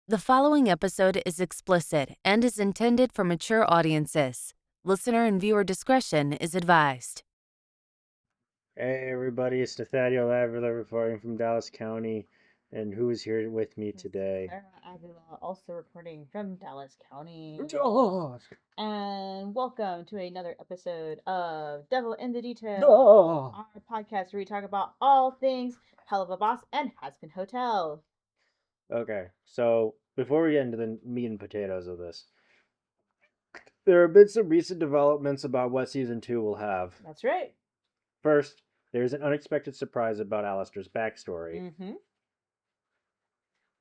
The following episode is explicit and is intended for mature audiences. Listener and viewer discretion is advised. Hey everybody, it's Nathaniel and Avila reporting from Dallas County. And who is here with me today? Clara Avila, also reporting from Dallas County. Oh, And welcome to another episode of Devil in the Detail, oh. our podcast where we talk about all things Helluva Boss and Hazbin Hotel. Okay, so before we get into the meat and potatoes of this, there have been some recent developments about what season 2 will have. That's right. First, there's an unexpected surprise about Alistair's backstory. Mm-hmm.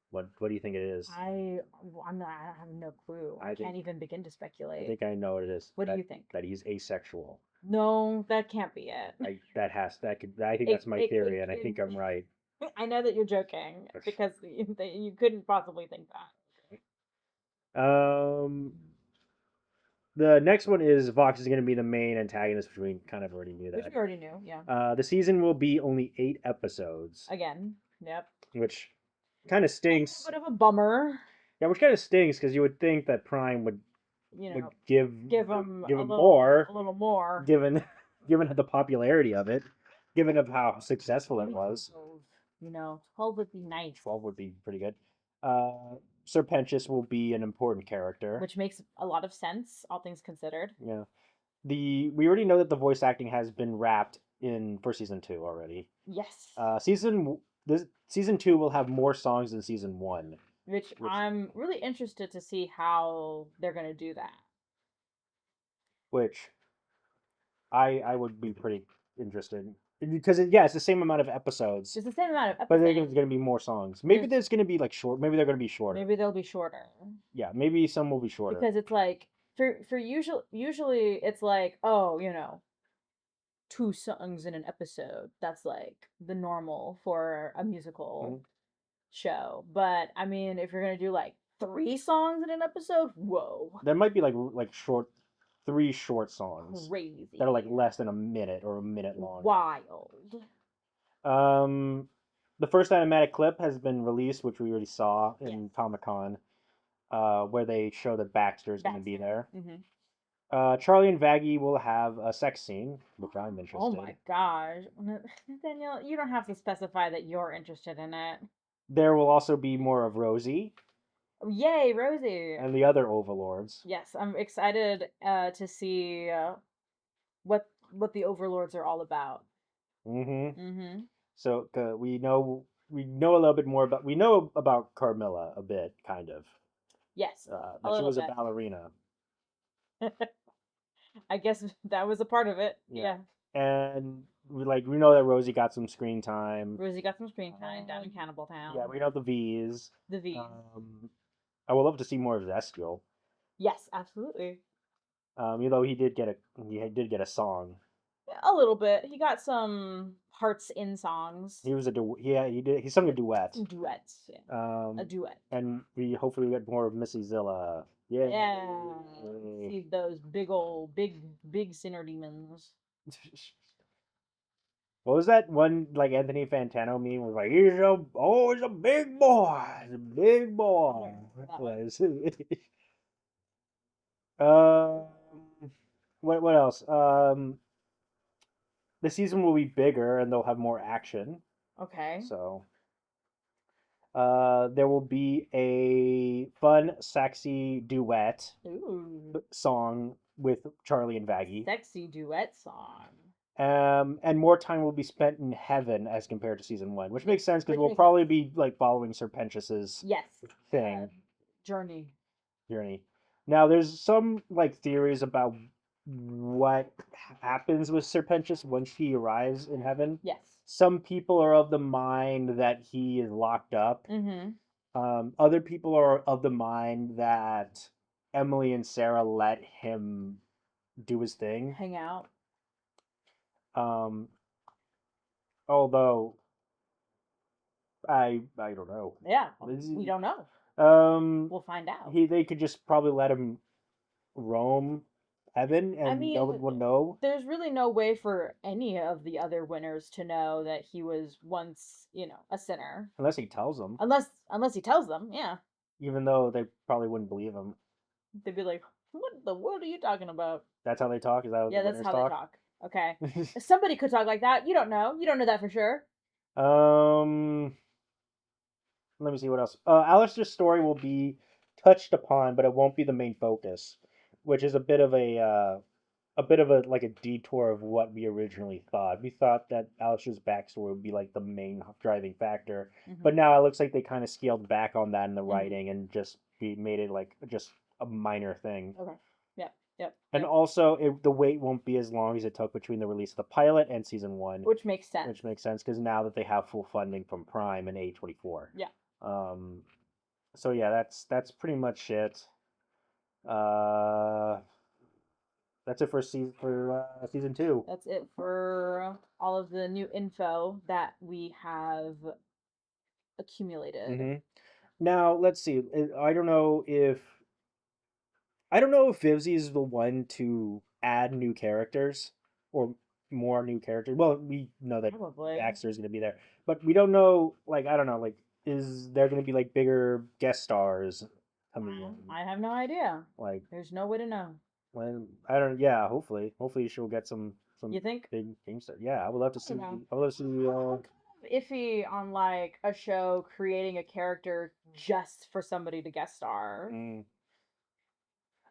What do you think it is? I have no clue. I can't even begin to I speculate. think I know what it is. What do you think? That he's asexual. No, that can't be it. I think that's my theory, and I think I'm right. I know that you're joking because you couldn't possibly think that. The next one is Vox is going to be the main antagonist, which we kind of already knew that. Which we already knew, yeah. The season will be only 8 episodes. Again, yep. Which kind of stinks. A bit of a bummer. Yeah, which kind of stinks because you would think that Prime would, would give him a little more, given the popularity of it, given of how successful it was. 12 would be nice. 12 would be pretty good. Serpentius will be an important character, which makes a lot of sense, all things considered. Yeah, we already know that the voice acting has been wrapped for season 2 already. Yes. Season 2 will have more songs than season 1, which I'm really interested to see how they're gonna do that. Which I would be pretty interested. Because it's the same amount of episodes. It's the same amount of episodes. But there's going to be more songs. Maybe there's going to be short. Maybe they're going to be shorter. Maybe they'll be shorter. Yeah, maybe some will be shorter. Because it's like for usually it's like, 2 songs in an episode. That's like the normal for a musical show. But I mean, if you're going to do 3 songs in an episode, whoa. There might be short 3 short songs. Crazy. That are less than a minute or a minute long. Wild. The first animatic clip has been released, which we already saw in Comic-Con, where they show that Baxter's going to be there. Mm-hmm. Charlie and Vaggie will have a sex scene, which I'm interested. Oh my gosh, Nathaniel, you don't have to specify that you're interested in it. There will also be more of Rosie. Yay, Rosie! And the other overlords. Yes, I'm excited to see what the overlords are all about. Mm-hmm. Mm-hmm. So we know a little bit more about Carmilla a bit, kind of. Yes. That she was a ballerina. I guess that was a part of it. Yeah. And we know that Rosie got some screen time. Rosie got some screen time down in Cannibal Town. Yeah, we know the V's. The V's. I would love to see more of Zestial. Yes, absolutely. He did get a song. A little bit. He got some parts in songs. He sung a duet. Duets. Yeah. A duet. And we hopefully get more of Missy Zilla. Yeah. Yeah. See those big sinner demons. What was that one Anthony Fantano meme? Was he's a big boy. He's a big boy. What else? The season will be bigger and they'll have more action. Okay. So there will be a fun, sexy duet song with Charlie and Vaggie. Sexy duet song. And more time will be spent in heaven as compared to season 1, which makes sense because we'll probably be following Serpentius's thing. Journey. Now there's some theories about what happens with Serpentius once he arrives in heaven. Yes. Some people are of the mind that he is locked up. Mm-hmm. Other people are of the mind that Emily and Sarah let him do his thing. Hang out. Although I don't know. Yeah, we don't know. We'll find out. They could just probably let him roam heaven, and no one would know. There's really no way for any of the other winners to know that he was once, a sinner. Unless he tells them. Unless he tells them, yeah. even though they probably wouldn't believe him. They'd be like, "What the world are you talking about?" That's how they talk. Is that how Yeah, the that's winners how they talk? talk. Okay, somebody could talk like that. You don't know. You don't know that for sure. um, let me see what else. Alistair's story will be touched upon, but it won't be the main focus, which is a bit of a like a detour of what we originally thought. We thought that Alistair's backstory would be like the main driving factor, but Mm-hmm. now it looks like they kind of scaled back on that in the Mm-hmm. writing and just made it like just a minor thing. Okay. Yep. Yep. And Yep. also, the wait won't be as long as it took between the release of the pilot and season one, Which makes sense. which makes sense because now that they have full funding from Prime and A24. Yeah. Um, so yeah, that's pretty much it. Uh, that's it for season two. That's it for all of the new info that we have accumulated. hmm Now let's see. I don't know if Vivzy is the one to add new characters or more new characters. Well, we know that Probably. Baxter is going to be there, but we don't know. Like, I don't know. Like, is there going to be like bigger guest stars coming in? I have no idea. Like, There's no way to know. when I don't. Yeah, hopefully she'll get some You think? big game star. Yeah, I would love to I see. don't know. I would love to see. I'm kind of iffy on like a show creating a character just for somebody to guest star. Mm,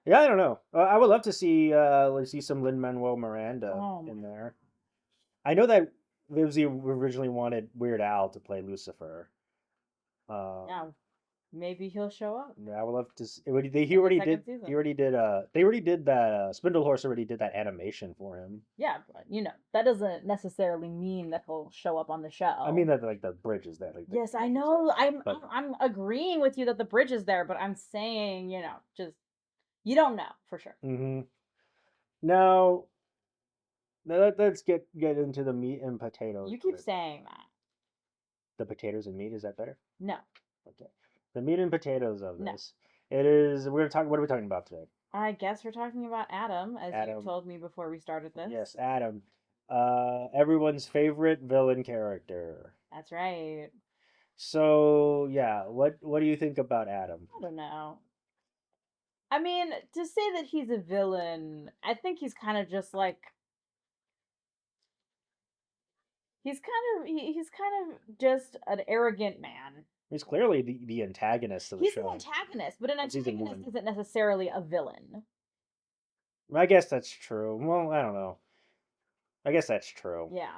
yeah, I don't know. I would love to see. Let's see some Lin Manuel Miranda Oh my. in there. I know that Vivzy originally wanted Weird Al to play Lucifer. Yeah, maybe he'll show up Yeah, I would love to. It would, they, in the second season. He already did. They already did that. Spindle Horse already did that animation for him. Yeah, but that doesn't necessarily mean that he'll show up on the show. I mean that like the bridge is there. Like Yes, I know. But I'm agreeing with you that the bridge is there, but I'm saying, just you don't know for sure. hmm now, let's get into the meat and potatoes. You keep saying that. The potatoes and meat, is that better? No, Okay. The meat and potatoes of no. this. It is. We're gonna talk. What are we talking about today? I guess we're talking about Adam, as you Adam. told me before we started this. Yes, Adam. Everyone's favorite villain character. That's right. So yeah, what do you think about Adam? I don't know. I mean, to say that he's a villain, I think he's kind of just like he's kind of just an arrogant man. He's clearly the antagonist of the He's an show. antagonist, but an Of season antagonist one. isn't necessarily a villain. I guess that's true. Well, I don't know. I guess that's true. Yeah.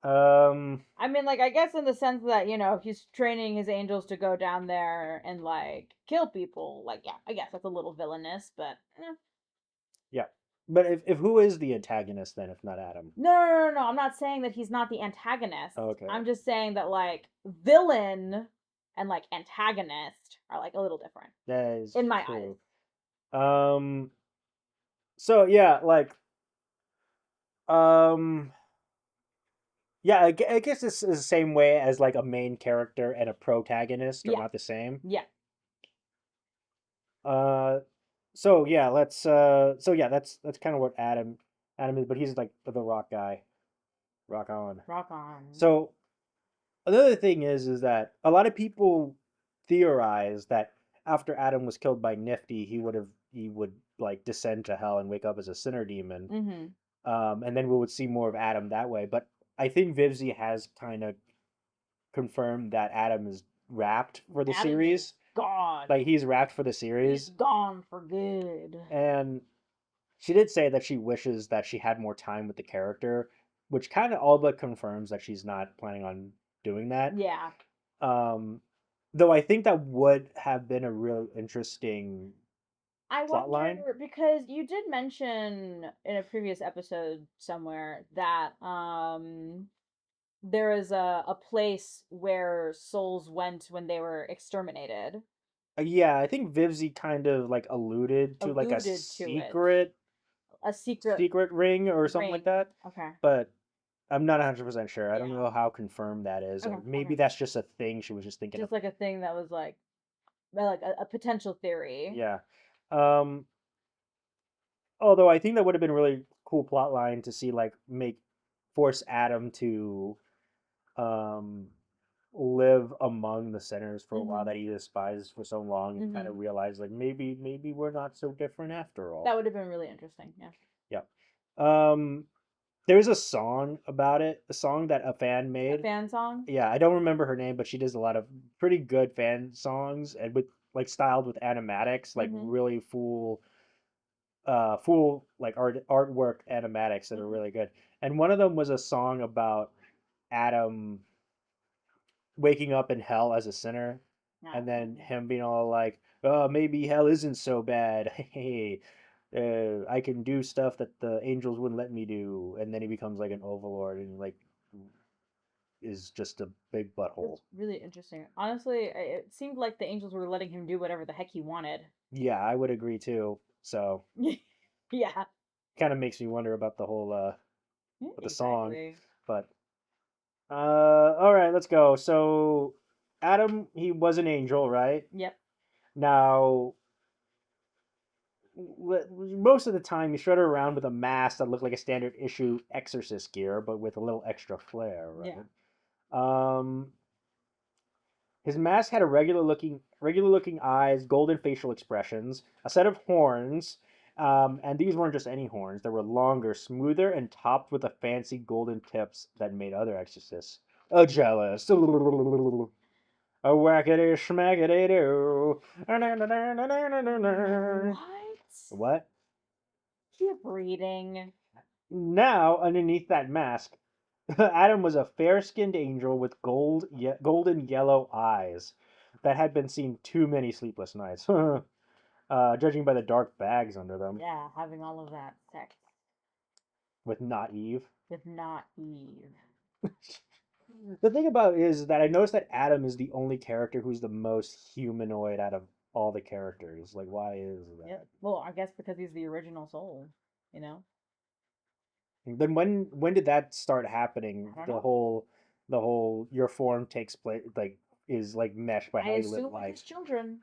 Um, I mean, like, I guess in the sense that, he's training his angels to go down there and, like, kill people. Like, yeah, I guess that's a little villainous, but yeah. But if who is the antagonist then, if not Adam? No. I'm not saying that he's not the antagonist. Okay. I'm just saying that, like, villain and, like, antagonist are, like, a little different. That is in my true. eyes. So yeah, like, um, yeah, I guess this is the same way as like a main character and a protagonist are Yeah. not the same. Yeah. So yeah, that's kind of what Adam is, but he's like the rock guy. Rock on. Rock on. So another thing is that a lot of people theorize that after Adam was killed by Nifty, he would like descend to hell and wake up as a sinner demon. And then we would see more of Adam that way. But I think Vivzy has kind of confirmed that Adam is wrapped for the Adam series. is gone. Like he's wrapped for the series. He's gone for good. And she did say that she wishes that she had more time with the character, which kind of all but confirms that she's not planning on doing that. Yeah. Though I think that would have been a real interesting plot line. Because you did mention in a previous episode somewhere that there is a place where souls went when they were exterminated. Yeah, I think Vivzy kind of like alluded to like a secret ring or something like that. Okay. But I'm not 100% sure. I don't know how confirmed that is. Or maybe that's just a thing she was just thinking of. Just like a thing that was like a potential theory. Yeah. Although I think that would have been a really cool plot line to see like force Adam to live among the sinners for a while Mm-hmm. that he despised for so long and kind of realize like maybe we're not so different after all. That would have been really interesting. Yeah. Yeah. There's a song about it, a song that a fan A made. fan song. Yeah, I don't remember her name, but she does a lot of pretty good fan songs and with like styled with animatics, like really full like artwork animatics that are really good. And one of them was a song about Adam waking up in hell as a sinner, and then him being all like, "Oh, maybe hell isn't so bad. Hey, I can do stuff that the angels wouldn't let me do." And then he becomes like an overlord and like is just a big butthole. It's really interesting. Honestly, it seemed like the angels were letting him do whatever the heck he wanted. Yeah, I would agree too. So Yeah. kind of makes me wonder about the whole with the song. Exactly. But all right, let's go. So Adam, he was an angel, right? Yep. Now most of the time he strutted around with a mask that looked like a standard issue exorcist gear, but with a little extra flair, right? Yeah. His mask had a regular looking eyes, golden facial expressions, a set of horns, and these weren't just any horns. They were longer, smoother, and topped with the fancy golden tips that made other exorcists jealous. A whackity schmackity doo. What? What? Keep reading. Now, underneath that mask, Adam was a fair-skinned angel with golden yellow eyes that had been seen too many sleepless nights, judging by the dark bags under them. Yeah, having all of that sex With not Eve. with not Eve. The thing about it is that I noticed that Adam is the only character who's the most humanoid out of all the characters. Like, why is that? Yep. Well, I guess because he's the original soul, you know? Then when did that start happening? I don't The know. whole your form takes place like is like meshed by I how you live assume with life. his children.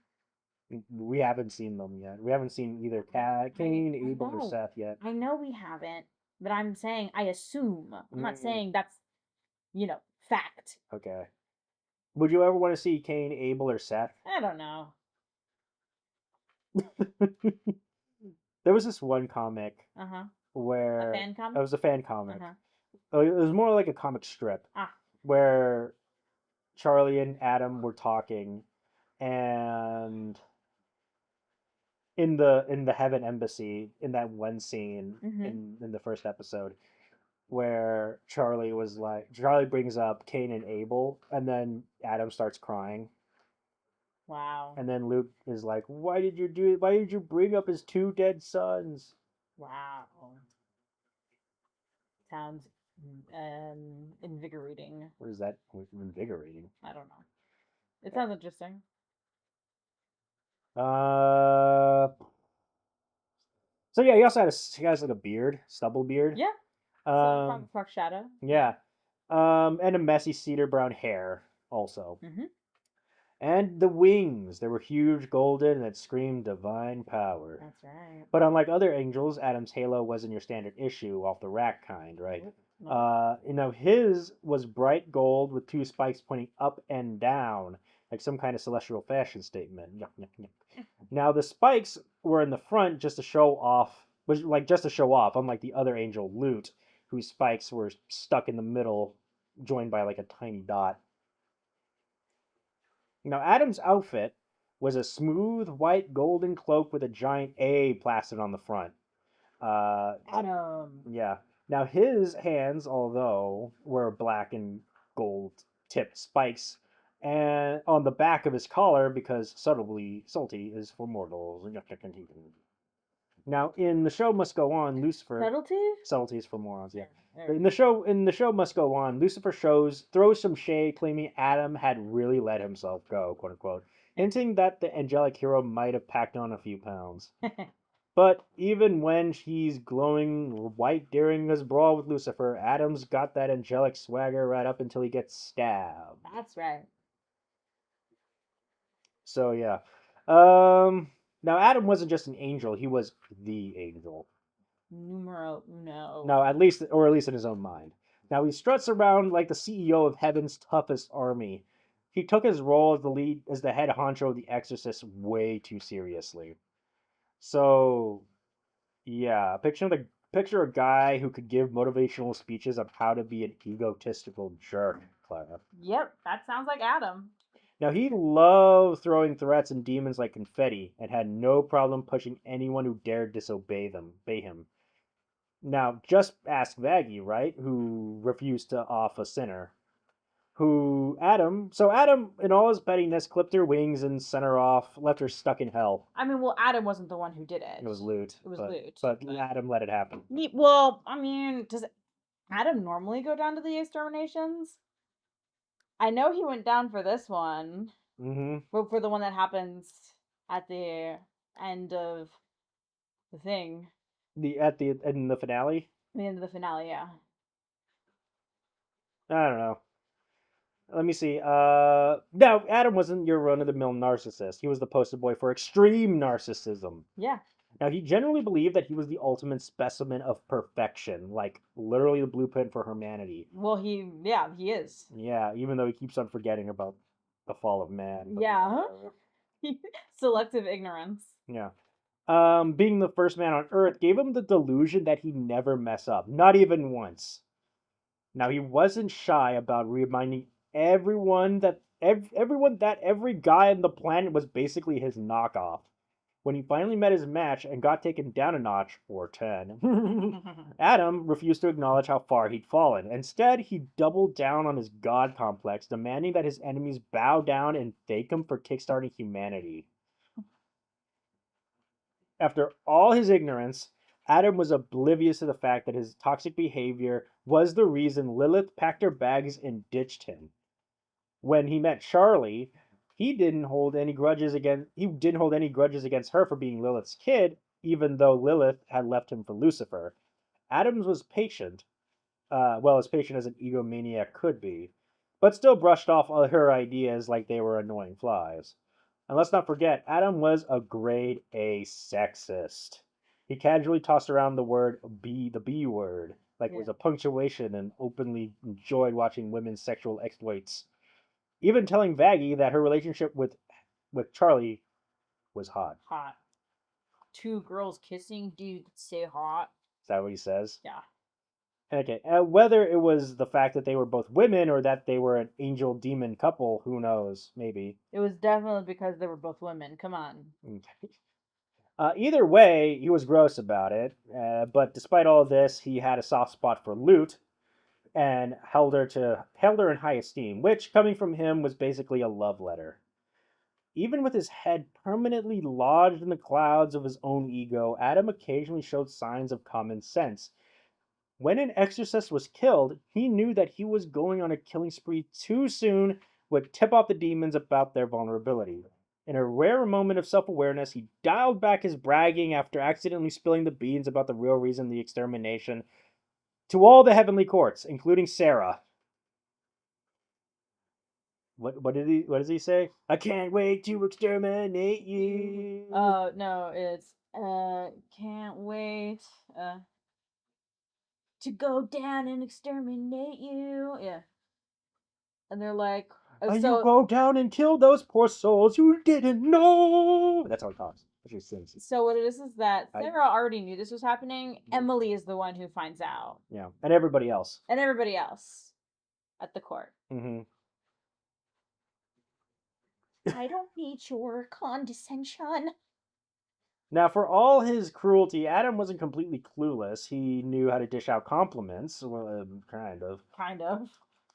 We haven't seen them yet. We haven't seen either Cain, Abel, or know. Seth yet. I know we haven't, but I'm saying I assume. I'm not saying that's, fact. Okay. Would you ever want to see Cain, Abel, or Seth? I don't know. There was this one comic A where fan comic? it was a fan comic. Uh-huh. It was more like a comic strip Ah. where Charlie and Adam were talking, and in the heaven embassy in that one scene in the first episode where Charlie brings up Cain and Abel, and then Adam starts crying. Wow. And then Luke is like, why did you bring up his two dead sons? Wow. Sounds invigorating. What is that? Invigorating. I don't know. It sounds interesting. So yeah, he has like a beard, stubble beard. Yeah. From Park Shadow. Yeah. And a messy cedar brown hair also. And the wings, they were huge, golden, and it screamed divine power. That's right. But unlike other angels, Adam's halo wasn't your standard issue off the rack kind, right? No. His was bright gold with two spikes pointing up and down, like some kind of celestial fashion statement. Yuck, yuck, yuck. Now the spikes were in the front just to show off, unlike the other angel Lute, whose spikes were stuck in the middle, joined by like a tiny dot. Now Adam's outfit was a smooth white golden cloak with a giant A plastered on the front. Adam. Yeah. Now his hands, although, were black and gold tipped spikes, and on the back of his collar, because salty is for mortals. Now in the show must go on, Lucifer. Subtlety is for morons. Yeah. In the show must go on, Lucifer throws some shade, claiming Adam had really let himself go, quote unquote, hinting that the angelic hero might have packed on a few pounds. But even when he's glowing white during his brawl with Lucifer, Adam's got that angelic swagger right up until he gets stabbed. That's right. So yeah. Now Adam wasn't just an angel, he was the angel. Numero uno. Now at least in his own mind. Now he struts around like the CEO of heaven's toughest army, he took his role as the head honcho of the Exorcist way too seriously. So, yeah, picture a guy who could give motivational speeches on how to be an egotistical jerk, Clara. Yep, that sounds like Adam. Now, he loved throwing threats and demons like confetti and had no problem pushing anyone who dared obey him. Now, just ask Vaggie, right? Who refused to off a sinner. Adam, in all his pettiness, clipped her wings and sent her off, left her stuck in hell. I mean, well, Adam wasn't the one who did it. It was Loot. It was Loot. But Adam let it happen. Well, I mean, does Adam normally go down to the exterminations? I know he went down for this one. Mm-hmm. But for the one that happens at the end of the thing. In the finale? The end of the finale, yeah. I don't know. Let me see. Now, Adam wasn't your run-of-the-mill narcissist. He was the poster boy for extreme narcissism. Yeah. Now, he generally believed that he was the ultimate specimen of perfection, like literally the blueprint for humanity. Well, he is. Yeah, even though he keeps on forgetting about the fall of man. Yeah. Selective ignorance. Yeah. Being the first man on Earth gave him the delusion that he'd never mess up, not even once. Now, he wasn't shy about reminding everyone that every guy on the planet was basically his knockoff. When he finally met his match and got taken down a notch, or 10, Adam refused to acknowledge how far he'd fallen. Instead, he doubled down on his god complex, demanding that his enemies bow down and thank him for kickstarting humanity. After all his ignorance, Adam was oblivious to the fact that his toxic behavior was the reason Lilith packed her bags and ditched him. When he met Charlie, he didn't hold any grudges against her for being Lilith's kid, even though Lilith had left him for Lucifer. Adams was patient, as patient as an egomaniac could be, but still brushed off all her ideas like they were annoying flies. And let's not forget, Adam was a grade A sexist. He casually tossed around the B word, like it was a punctuation, and openly enjoyed watching women's sexual exploits. Even telling Vaggie that her relationship with Charlie was hot. Hot. Two girls kissing, dude, say hot. Is that what he says? Yeah. Okay. Whether it was the fact that they were both women or that they were an angel demon couple, who knows? Maybe. It was definitely because they were both women. Come on. Either way, he was gross about it. But despite all of this, he had a soft spot for Loot and held her in high esteem, which, coming from him, was basically a love letter. Even with his head permanently lodged in the clouds of his own ego, Adam occasionally showed signs of common sense. When an exorcist was killed, he knew that he was going on a killing spree too soon would tip off the demons about their vulnerability. In a rare moment of self-awareness, he dialed back his bragging after accidentally spilling the beans about the real reason of the extermination to all the heavenly courts, including Sarah. What does he say? I can't wait to exterminate you. Oh, no, it's can't wait to go down and exterminate you. Yeah. And they're like, You go down and kill those poor souls you didn't know. That's how he talks. That's what he sings. So what it is that Sarah already knew this was happening. Emily is the one who finds out. Yeah, and everybody else. At the court. Mm-hmm. I don't need your condescension. Now, for all his cruelty, Adam wasn't completely clueless. He knew how to dish out compliments. Well, kind of. Kind of.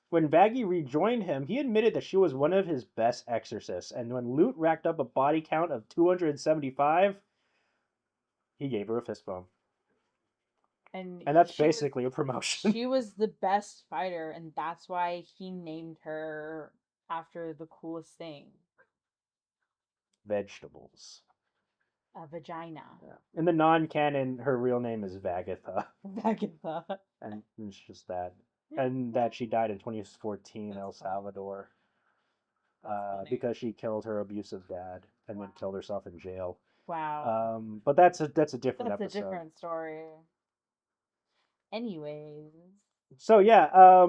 When Vaggie rejoined him, he admitted that she was one of his best exorcists, and when Loot racked up a body count of 275, he gave her a fist bump. And that's basically a promotion. She was the best fighter, and that's why he named her after the coolest thing. Vegetables. A vagina. Yeah. In the non-canon, her real name is Vagatha. Vagatha. And it's just that. And that she died in 2014 in El Salvador. Because she killed her abusive dad and then killed herself in jail. Wow. But that's a different episode. That's a different story. Anyways. So yeah,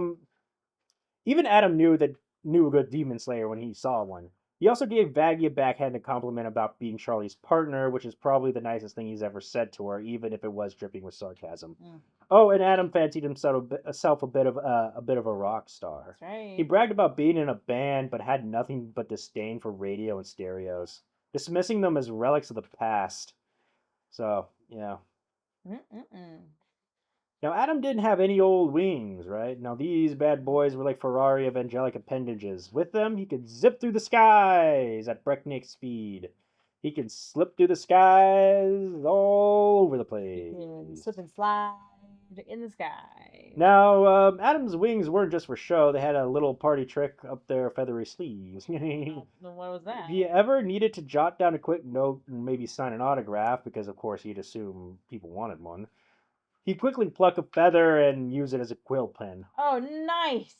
even Adam knew that knew a good demon slayer when he saw one. He also gave Vaggie a backhanded compliment about being Charlie's partner, which is probably the nicest thing he's ever said to her, even if it was dripping with sarcasm. Mm. Oh, and Adam fancied himself a bit of a rock star. That's right. He bragged about being in a band, but had nothing but disdain for radio and stereos, dismissing them as relics of the past. So, yeah. Mm-mm-mm. Now, Adam didn't have any old wings, right? Now, these bad boys were like Ferrari of angelic appendages. With them, he could zip through the skies at breakneck speed. He could slip through the skies all over the You can place. slip and slide in the sky. Now, Adam's wings weren't just for show. They had a little party trick up their feathery sleeves. What was that? If you ever needed to jot down a quick note and maybe sign an autograph, because of course he'd assume people wanted one, he'd quickly pluck a feather and use it as a quill pen. Oh, nice.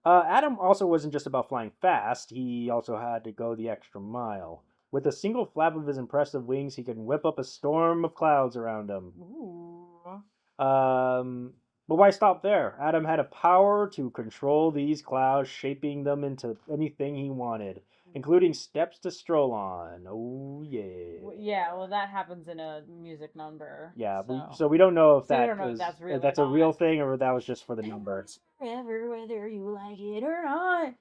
Adam also wasn't just about flying fast, he also had to go the extra mile. With a single flap of his impressive wings, he could whip up a storm of clouds around him. Ooh. But why stop there? Adam had a power to control these clouds, shaping them into anything he wanted, including steps to stroll on. Oh, yeah. Yeah, well, that happens in a music number. Yeah, so, so we don't know if So we that don't know if is that's real or that's a real not. thing or that was just for the number. It's forever, whether you like it or not.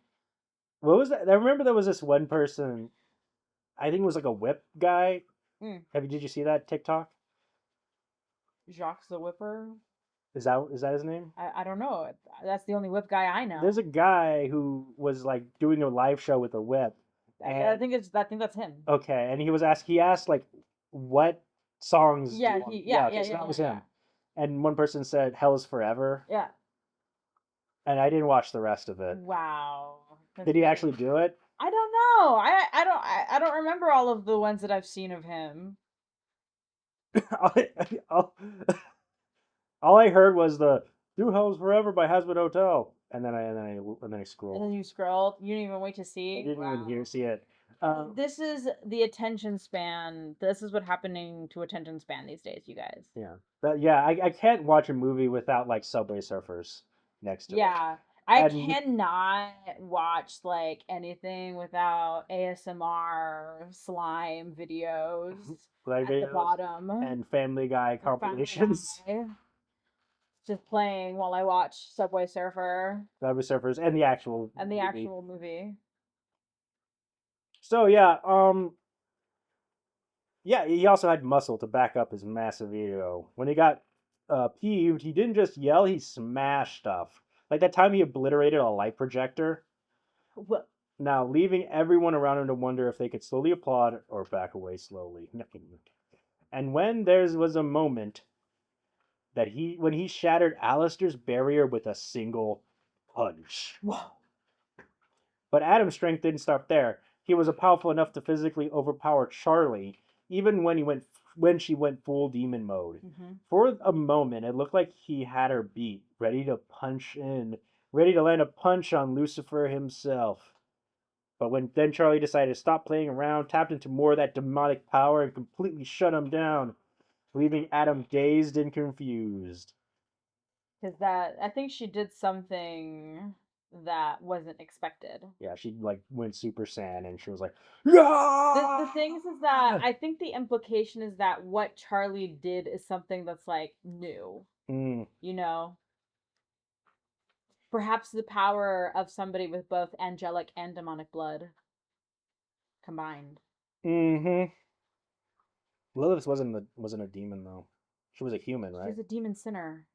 What was that? I remember there was this one person, I think it was like a whip guy. Mm. Did you see that TikTok? Jacques the Whipper. Is that his name? I don't know. That's the only whip guy I know. There's a guy who was like doing a live show with a whip. I think that's him. Okay, and he asked like what songs. Yeah, so that was him. And one person said "Hell is Forever." Yeah. And I didn't watch the rest of it. Wow. Did he actually do it? I don't know. I don't remember all of the ones that I've seen of him. All I heard was the "Do Hell's Forever" by Hazbin Hotel, and then I scrolled. And then you scrolled. You didn't even wait to see. I didn't even see it. This is the attention span. This is what's happening to attention span these days, you guys. Yeah, I can't watch a movie without like Subway Surfers next to it. Yeah, I cannot watch like anything without ASMR slime videos at the bottom and Family Guy compilations. Just playing while I watch Subway Surfer. Subway Surfers and the actual movie. So yeah, he also had muscle to back up his massive ego. When he got peeved, he didn't just yell; he smashed stuff. Like that time he obliterated a light projector. What? Now leaving everyone around him to wonder if they could slowly applaud or back away slowly. And when there was a moment that when he shattered Alistair's barrier with a single punch. Whoa. But Adam's strength didn't stop there. He was powerful enough to physically overpower Charlie, even when she went full demon mode. Mm-hmm. For a moment, it looked like he had her beat, ready to land a punch on Lucifer himself. But then Charlie decided to stop playing around, tapped into more of that demonic power, and completely shut him down, leaving Adam dazed and confused. Because I think she did something that wasn't expected. Yeah, she like went Super Saiyan and she was like, yeah! The things is that I think the implication is that what Charlie did is something that's like new. Mm. You know? Perhaps the power of somebody with both angelic and demonic blood combined. Mm-hmm. Lilith wasn't a demon though. She was a human, right? She's a demon sinner.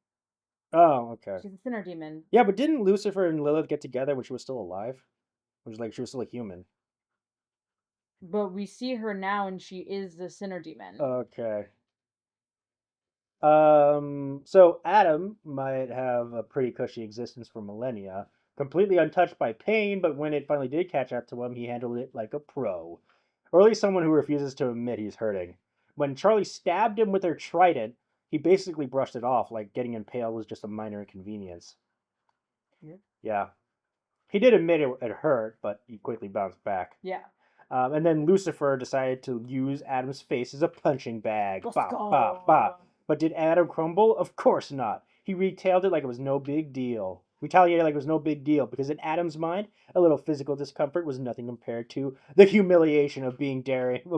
Oh, okay. She's a sinner demon. Yeah, but didn't Lucifer and Lilith get together when she was still alive? Which was like she was still a human. But we see her now and she is the sinner demon. Okay. So Adam might have a pretty cushy existence for millennia, completely untouched by pain, but when it finally did catch up to him, he handled it like a pro. Or at least someone who refuses to admit he's hurting. When Charlie stabbed him with her trident, he basically brushed it off, like getting impaled was just a minor inconvenience. Yeah. He did admit it hurt, but he quickly bounced back. Yeah. And then Lucifer decided to use Adam's face as a punching bag. Bah, bah, bah. But did Adam crumble? Of course not. He retailed it like it was no big deal. retaliated like it was no big deal because in Adam's mind, a little physical discomfort was nothing compared to the humiliation of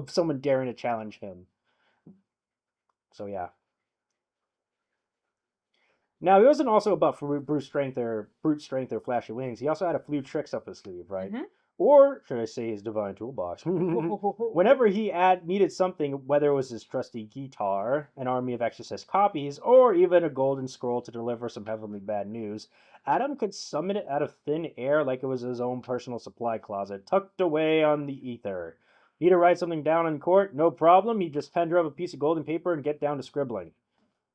someone daring to challenge him. So yeah. Now he wasn't also about brute strength or flashy wings. He also had a few tricks up his sleeve, right? Mm-hmm. Or should I say his divine toolbox? Whenever he needed something, whether it was his trusty guitar, an army of exorcist copies, or even a golden scroll to deliver some heavenly bad news, Adam could summon it out of thin air like it was his own personal supply closet, tucked away on the ether. Need to write something down in court? No problem. He'd just pen up a piece of golden paper and get down to scribbling.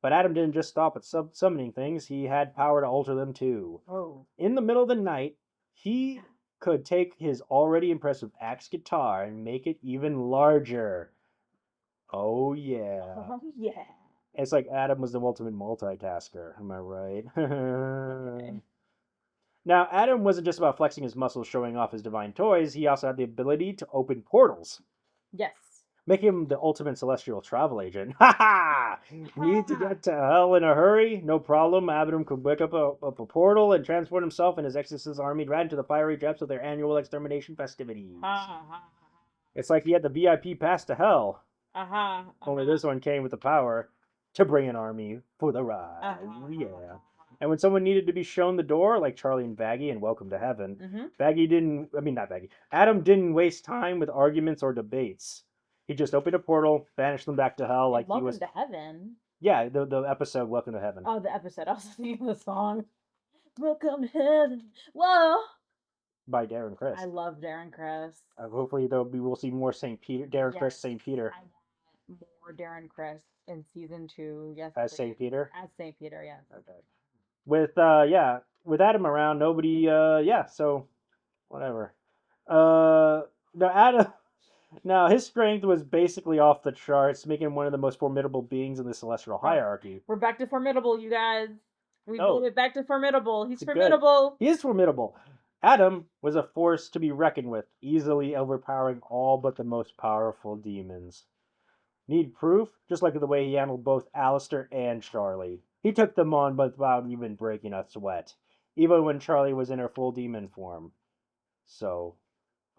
But Adam didn't just stop at summoning things, he had power to alter them too. Oh. In the middle of the night, he could take his already impressive axe guitar and make it even larger. Oh, yeah. Oh, yeah. It's like Adam was the ultimate multitasker. Am I right? Okay. Now, Adam wasn't just about flexing his muscles, showing off his divine toys. He also had the ability to open portals. Yes. Make him the ultimate celestial travel agent. Ha ha! Need to get to hell in a hurry? No problem. Adam could wake up a portal and transport himself and his exorcist army right into the fiery depths of their annual extermination festivities. It's like he had the VIP pass to hell. Only this one came with the power to bring an army for the ride. Yeah. And when someone needed to be shown the door, like Charlie and Baggy in Welcome to Heaven, Adam didn't waste time with arguments or debates. He just opened a portal, vanished them back to hell like Welcome he was. to Heaven. Yeah, the episode Welcome to Heaven. Oh, the episode. I was thinking of the song. Welcome to Heaven. Whoa. By Darren Criss. I love Darren Criss. Hopefully, we'll see more St. Peter. Darren Criss, St. Peter. I want more Darren Criss in season 2. Yes. As St. Peter. As St. Peter, yes. Okay. With Adam around, nobody. So whatever. Now, his strength was basically off the charts, making him one of the most formidable beings in the celestial hierarchy. We're back to formidable, you guys. We made it back to formidable. He's formidable. He is formidable. Adam was a force to be reckoned with, easily overpowering all but the most powerful demons. Need proof? Just like the way he handled both Alistair and Charlie. He took them on without even breaking a sweat, even when Charlie was in her full demon form. So...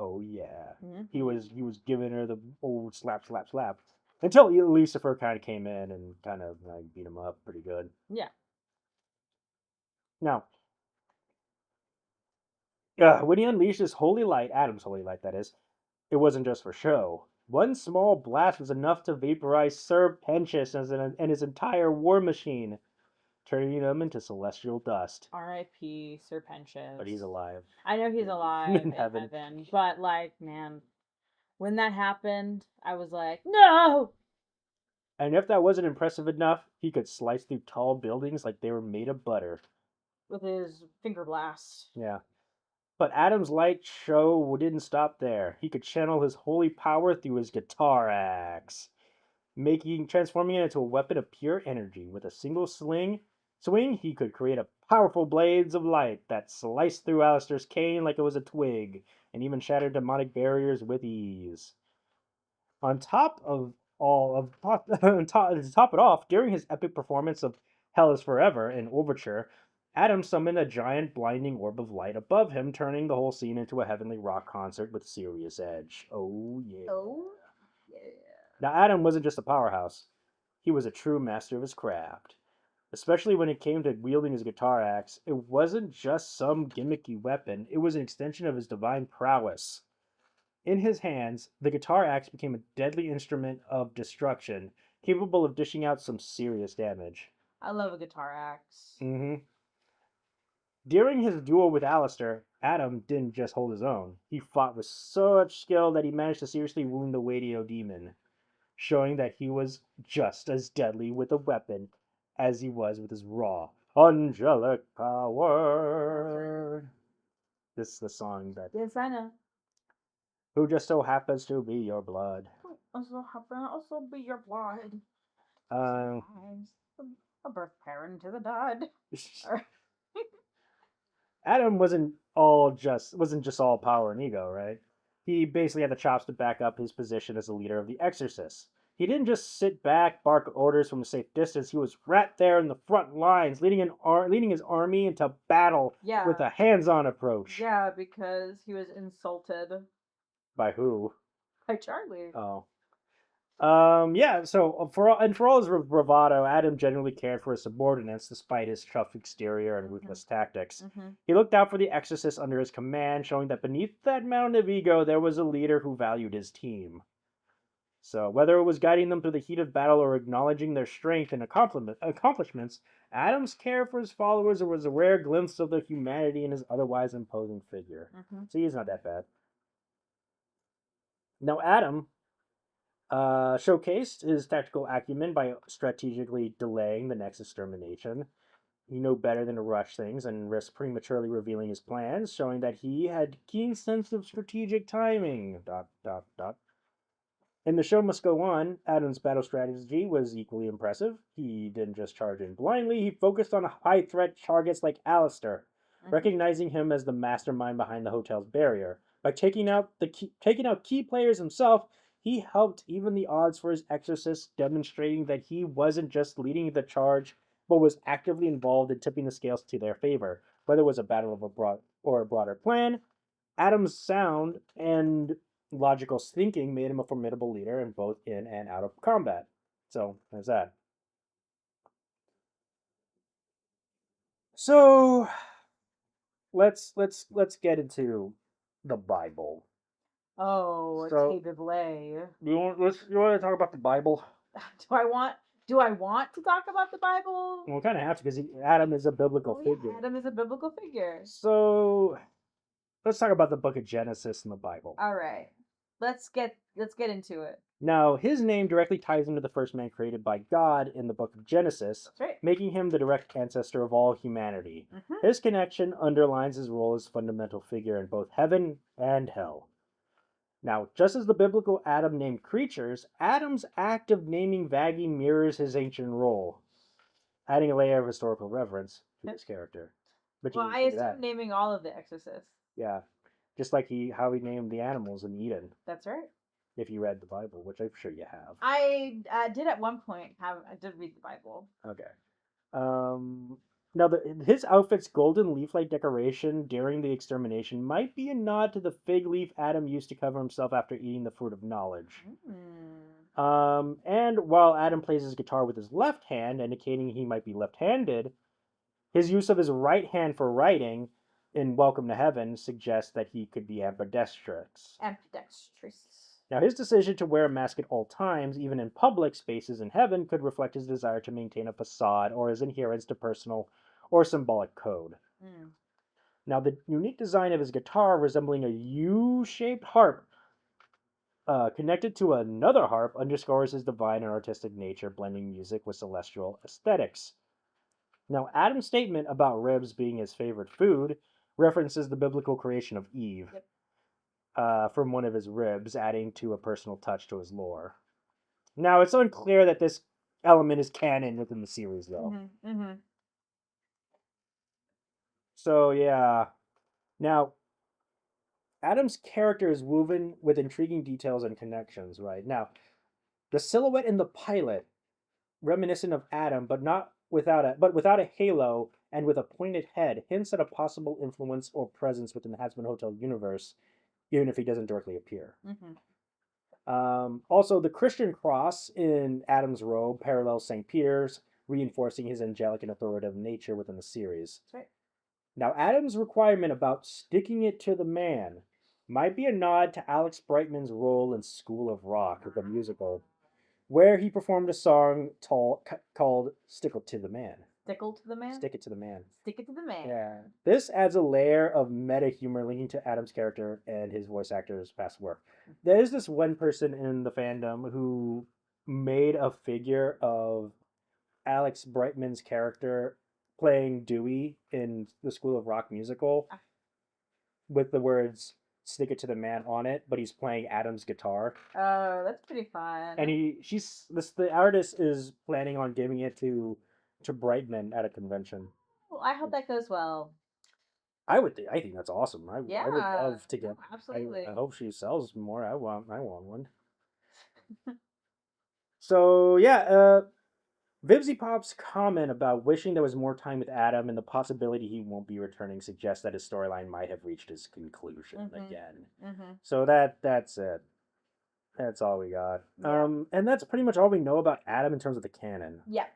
oh yeah, he was giving her the old slap, until Lucifer kind of came in and kind of beat him up pretty good. Yeah. Now, when he unleashed his holy light, Adam's holy light, that is, it wasn't just for show. One small blast was enough to vaporize Sir Pentious and his entire war machine, turning them into celestial dust. R.I.P. Sir Pentious. But he's alive. I know he's alive in heaven. But, man, when that happened, I was like, no! And if that wasn't impressive enough, he could slice through tall buildings like they were made of butter. With his finger blast. Yeah. But Adam's light show didn't stop there. He could channel his holy power through his guitar axe, transforming it into a weapon of pure energy. With a single swing, he could create a powerful blades of light that sliced through Alistair's cane like it was a twig, and even shattered demonic barriers with ease. To top it off, during his epic performance of Hell is Forever in Overture, Adam summoned a giant blinding orb of light above him, turning the whole scene into a heavenly rock concert with serious edge. Oh, yeah. Oh, yeah. Now, Adam wasn't just a powerhouse. He was a true master of his craft. Especially when it came to wielding his guitar axe, it wasn't just some gimmicky weapon. It was an extension of his divine prowess. In his hands, the guitar axe became a deadly instrument of destruction, capable of dishing out some serious damage. I love a guitar axe. During his duel with Alistair, Adam didn't just hold his own. He fought with such skill that he managed to seriously wound the Wadio demon, showing that he was just as deadly with a weapon as he was with his raw, angelic power. This is the song that... Yes, I know. Who just so happens to be your blood. Also be your blood. A birth parent to the dud. Adam wasn't just all power and ego, right? He basically had the chops to back up his position as the leader of the Exorcists. He didn't just sit back, bark orders from a safe distance. He was right there in the front lines, leading his army into battle with a hands-on approach. Yeah, because he was insulted By who? by Charlie. Oh. Yeah, so for all his bravado, Adam genuinely cared for his subordinates despite his tough exterior and ruthless tactics. He looked out for the exorcists under his command, showing that beneath that mountain of ego there was a leader who valued his team. So whether it was guiding them through the heat of battle or acknowledging their strength and accomplishments, Adam's care for his followers was a rare glimpse of the humanity in his otherwise imposing figure. So he's not that bad. Now Adam showcased his tactical acumen by strategically delaying the next extermination. He knew better than to rush things and risk prematurely revealing his plans, showing that he had keen sense of strategic timing. ... In The Show Must Go On, Adam's battle strategy was equally impressive. He didn't just charge in blindly, he focused on high threat targets like Alistair, recognizing him as the mastermind behind the hotel's barrier. By taking out key players himself, he helped even the odds for his exorcists, demonstrating that he wasn't just leading the charge, but was actively involved in tipping the scales to their favor. Whether it was a battle of a broader plan, Adam's sound and logical thinking made him a formidable leader in both in and out of combat. So there's that. So let's get into the Bible. Oh, So, Tabiblet. you want to talk about the Bible? Do I want to talk about the Bible? Well, we kind of have to because Adam is a biblical figure. Adam is a biblical figure. So let's talk about the book of Genesis in the Bible. All right. Let's get into it. Now, his name directly ties into the first man created by God in the book of Genesis, That's right. making him the direct ancestor of all humanity. His connection underlines his role as fundamental figure in both heaven and hell. Now, just as the biblical Adam named creatures, Adam's act of naming Vaggie mirrors his ancient role, adding a layer of historical reverence to his character. But Well, I assume naming all of the exorcists. Yeah, just like how he named the animals in Eden. That's right. If you read the Bible, which I'm sure you have. I did at one point I did read the Bible. Okay. Now, his outfit's golden leaf-like decoration during the extermination might be a nod to the fig leaf Adam used to cover himself after eating the fruit of knowledge. And while Adam plays his guitar with his left hand, indicating he might be left-handed, his use of his right hand for writing in Welcome to Heaven suggests that he could be ambidextrous. Now, his decision to wear a mask at all times, even in public spaces in heaven, could reflect his desire to maintain a facade or his adherence to personal or symbolic code. Now, the unique design of his guitar, resembling a U-shaped harp connected to another harp, underscores his divine and artistic nature, blending music with celestial aesthetics. Now, Adam's statement about ribs being his favorite food references the biblical creation of Eve. From one of his ribs, adding to a personal touch to his lore. Now, it's unclear that this element is canon within the series, though. So, yeah. Now, Adam's character is woven with intriguing details and connections, right? Now, the silhouette in the pilot, reminiscent of Adam, but without a halo and with a pointed head, hints at a possible influence or presence within the Hazbin Hotel universe, even if he doesn't directly appear. Also, the Christian cross in Adam's robe parallels St. Peter's, reinforcing his angelic and authoritative nature within the series. That's right. Now, Adam's requirement about sticking it to the man might be a nod to Alex Brightman's role in School of Rock, the musical, where he performed a song called Stick It to the Man. Stickle to the man? Stick It to the Man. Stick it to the man. Yeah. This adds a layer of meta humor linking to Adam's character and his voice actor's past work. There's this one person in the fandom who made a figure of Alex Brightman's character playing Dewey in the School of Rock musical with the words "Stick It to the Man" on it, but he's playing Adam's guitar. Oh, that's pretty fun. And the artist is planning on giving it to Brightman at a convention. Well, I hope that goes well. I think that's awesome. I would love to get. Absolutely. I hope she sells more. I want one. So Vivzy Pop's comment about wishing there was more time with Adam and the possibility he won't be returning suggests that his storyline might have reached its conclusion again. So that's it. That's all we got. Yeah. And that's pretty much all we know about Adam in terms of the canon. Yeah.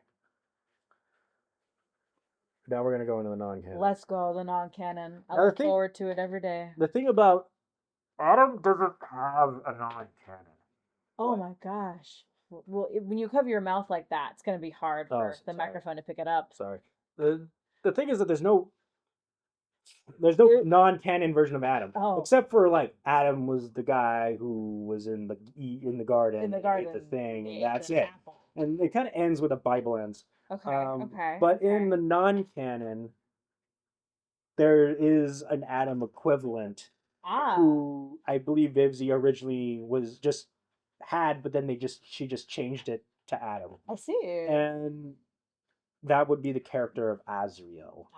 Now we're gonna go into the non-canon. Let's go, the non-canon. I Now, the look thing- forward to it every day. The thing about Adam doesn't have a non-canon. Oh my gosh. Well, when you cover your mouth like that, it's going to be hard Oh, for the sorry. microphone to pick it up. Sorry. The thing is that there's no There- non-canon version of Adam, Oh. except for like Adam was the guy who was in the garden, In the and garden. ate the thing, He and ate that's the it. apple. And it kind of ends with the Bible ends. Okay. Okay. But okay. in the non-canon, there is an Adam equivalent who I believe Vivzy originally was just had, but then she just changed it to Adam. I see. And that would be the character of Azrael.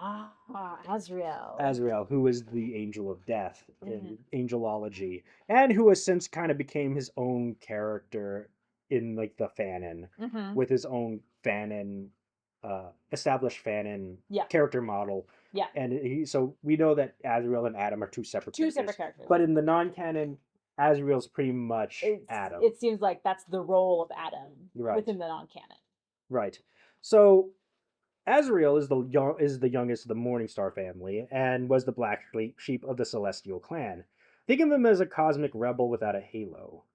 Azrael. Azrael, who is the angel of death in angelology, and who has since kind of became his own character in like the fanon, with his own fanon, established fanon character model. Yeah. And so we know that Azrael and Adam are two separate characters. characters. But in the non-canon, Azrael's pretty much Adam. It seems like that's the role of Adam within the non-canon. Right. So Azrael is the youngest of the Morningstar family and was the black sheep of the Celestial clan. Think of him as a cosmic rebel without a halo.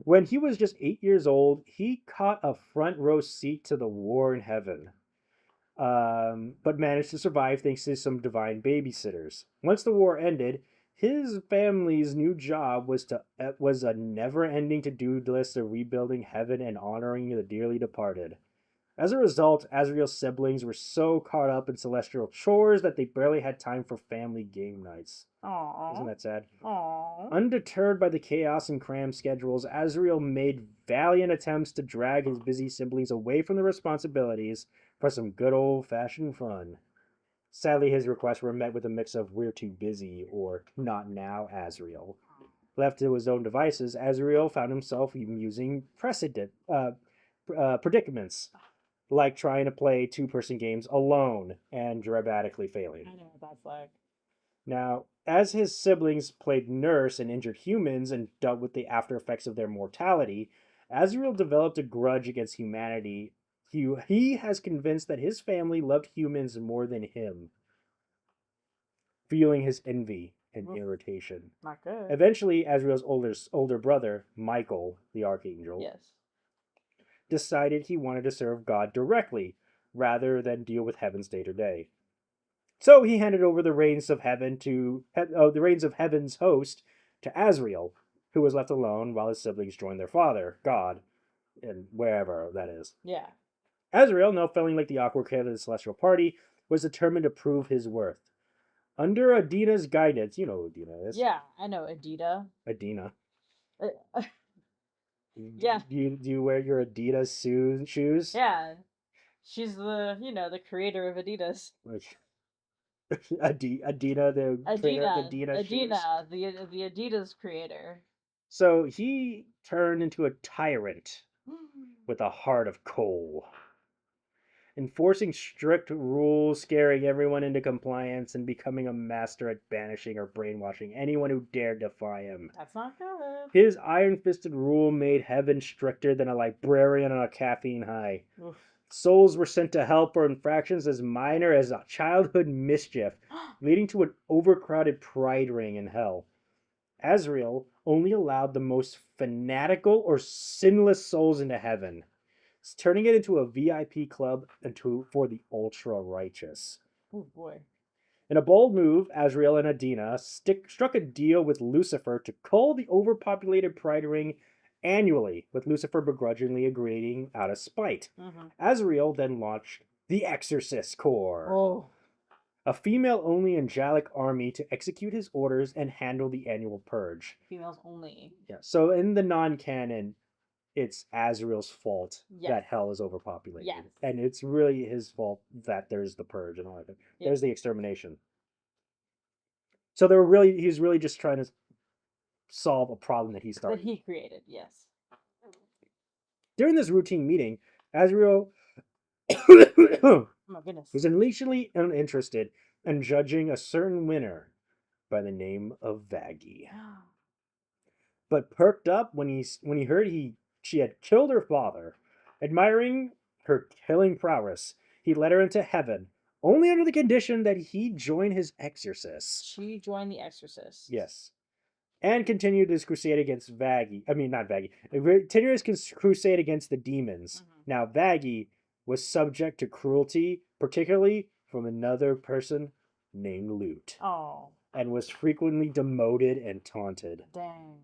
When he was just 8 years old, he caught a front row seat to the war in heaven, but managed to survive thanks to some divine babysitters. Once the war ended, his family's new job was a never-ending to-do list of rebuilding heaven and honoring the dearly departed. As a result, Azrael's siblings were so caught up in celestial chores that they barely had time for family game nights. Aww. Isn't that sad? Aww. Undeterred by the chaos and crammed schedules, Azrael made valiant attempts to drag his busy siblings away from the responsibilities for some good old-fashioned fun. Sadly, his requests were met with a mix of "we're too busy" or "not now, Azrael." Left to his own devices, Azrael found himself using predicaments, like trying to play two-person games alone and dramatically failing. I know what that's like. Now, as his siblings played nurse and injured humans and dealt with the after effects of their mortality, Azrael developed a grudge against humanity. He has convinced that his family loved humans more than him, feeling his envy and irritation. Not good. Eventually, Azrael's older brother, Michael, the Archangel, decided he wanted to serve God directly rather than deal with heaven's day to day. So he handed over the reins of heaven's host to Azrael, who was left alone while his siblings joined their father, God, and wherever that is. Yeah. Azrael, now feeling like the awkward kid of the celestial party, was determined to prove his worth. Under Adina's guidance, you know who Adina is. Yeah, I know Adina. Adina. Yeah. Do you wear your Adidas shoes? Yeah. She's the creator of Adidas. Adina, the creator of Adina shoes. The Adidas creator. So he turned into a tyrant with a heart of coal, enforcing strict rules, scaring everyone into compliance, and becoming a master at banishing or brainwashing anyone who dared defy him. That's not good. His iron-fisted rule made heaven stricter than a librarian on a caffeine high. Oof. Souls were sent to hell for infractions as minor as a childhood mischief, leading to an overcrowded pride ring in hell. Azrael only allowed the most fanatical or sinless souls into heaven, turning it into a VIP club for the ultra-righteous. Oh boy. In a bold move, Azrael and Adina struck a deal with Lucifer to cull the overpopulated pride ring annually, with Lucifer begrudgingly agreeing out of spite. Azrael then launched the Exorcist Corps, a female-only angelic army to execute his orders and handle the annual purge. Females only. Yeah. So in the non-canon, it's Azrael's fault that hell is overpopulated. Yes. And it's really his fault that there's the purge and all that. There's the extermination. So he's really just trying to solve a problem that he started. That he created, yes. During this routine meeting, Azrael Oh my goodness. was initially uninterested in judging a certain winner by the name of Vaggie, but perked up when he heard she had killed her father. Admiring her killing prowess, he led her into heaven, only under the condition that he join his exorcists. She joined the Exorcist. Yes. And continued his crusade against Vaggie. I mean, not Vaggie. Continued his crusade against the demons. Now, Vaggie was subject to cruelty, particularly from another person named Lute. Oh. And was frequently demoted and taunted. Dang.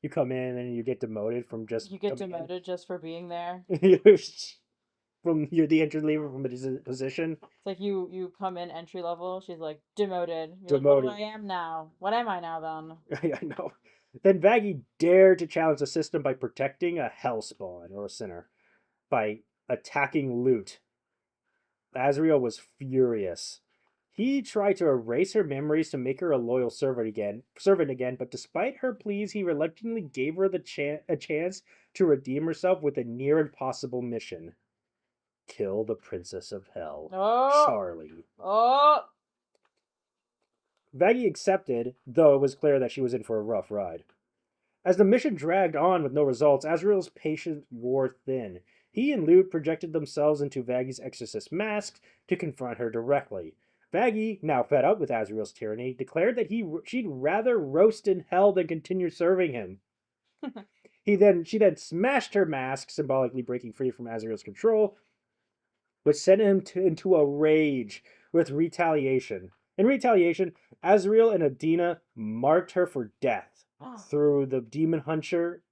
You come in and you get demoted from just... You get demoted just for being there? You're the entry level from a position. It's like you come in entry level. She's like, demoted. You're Demoted. like, what I am now? What am I now then? I know. Then Vaggie dared to challenge the system by protecting a hellspawn or a sinner by attacking Lute. Azrael was furious. He tried to erase her memories to make her a loyal servant again, but despite her pleas, he reluctantly gave her a chance to redeem herself with a near impossible mission. Kill the Princess of Hell, Charlie. Oh! Vaggie accepted, though it was clear that she was in for a rough ride. As the mission dragged on with no results, Azrael's patience wore thin. He and Lute projected themselves into Vaggie's exorcist masks to confront her directly. Vaggie, now fed up with Azrael's tyranny, declared that she'd rather roast in hell than continue serving him. She then smashed her mask, symbolically breaking free from Azrael's control, which sent him into a rage with retaliation. In retaliation, Azrael and Adina marked her for death through the demon hunter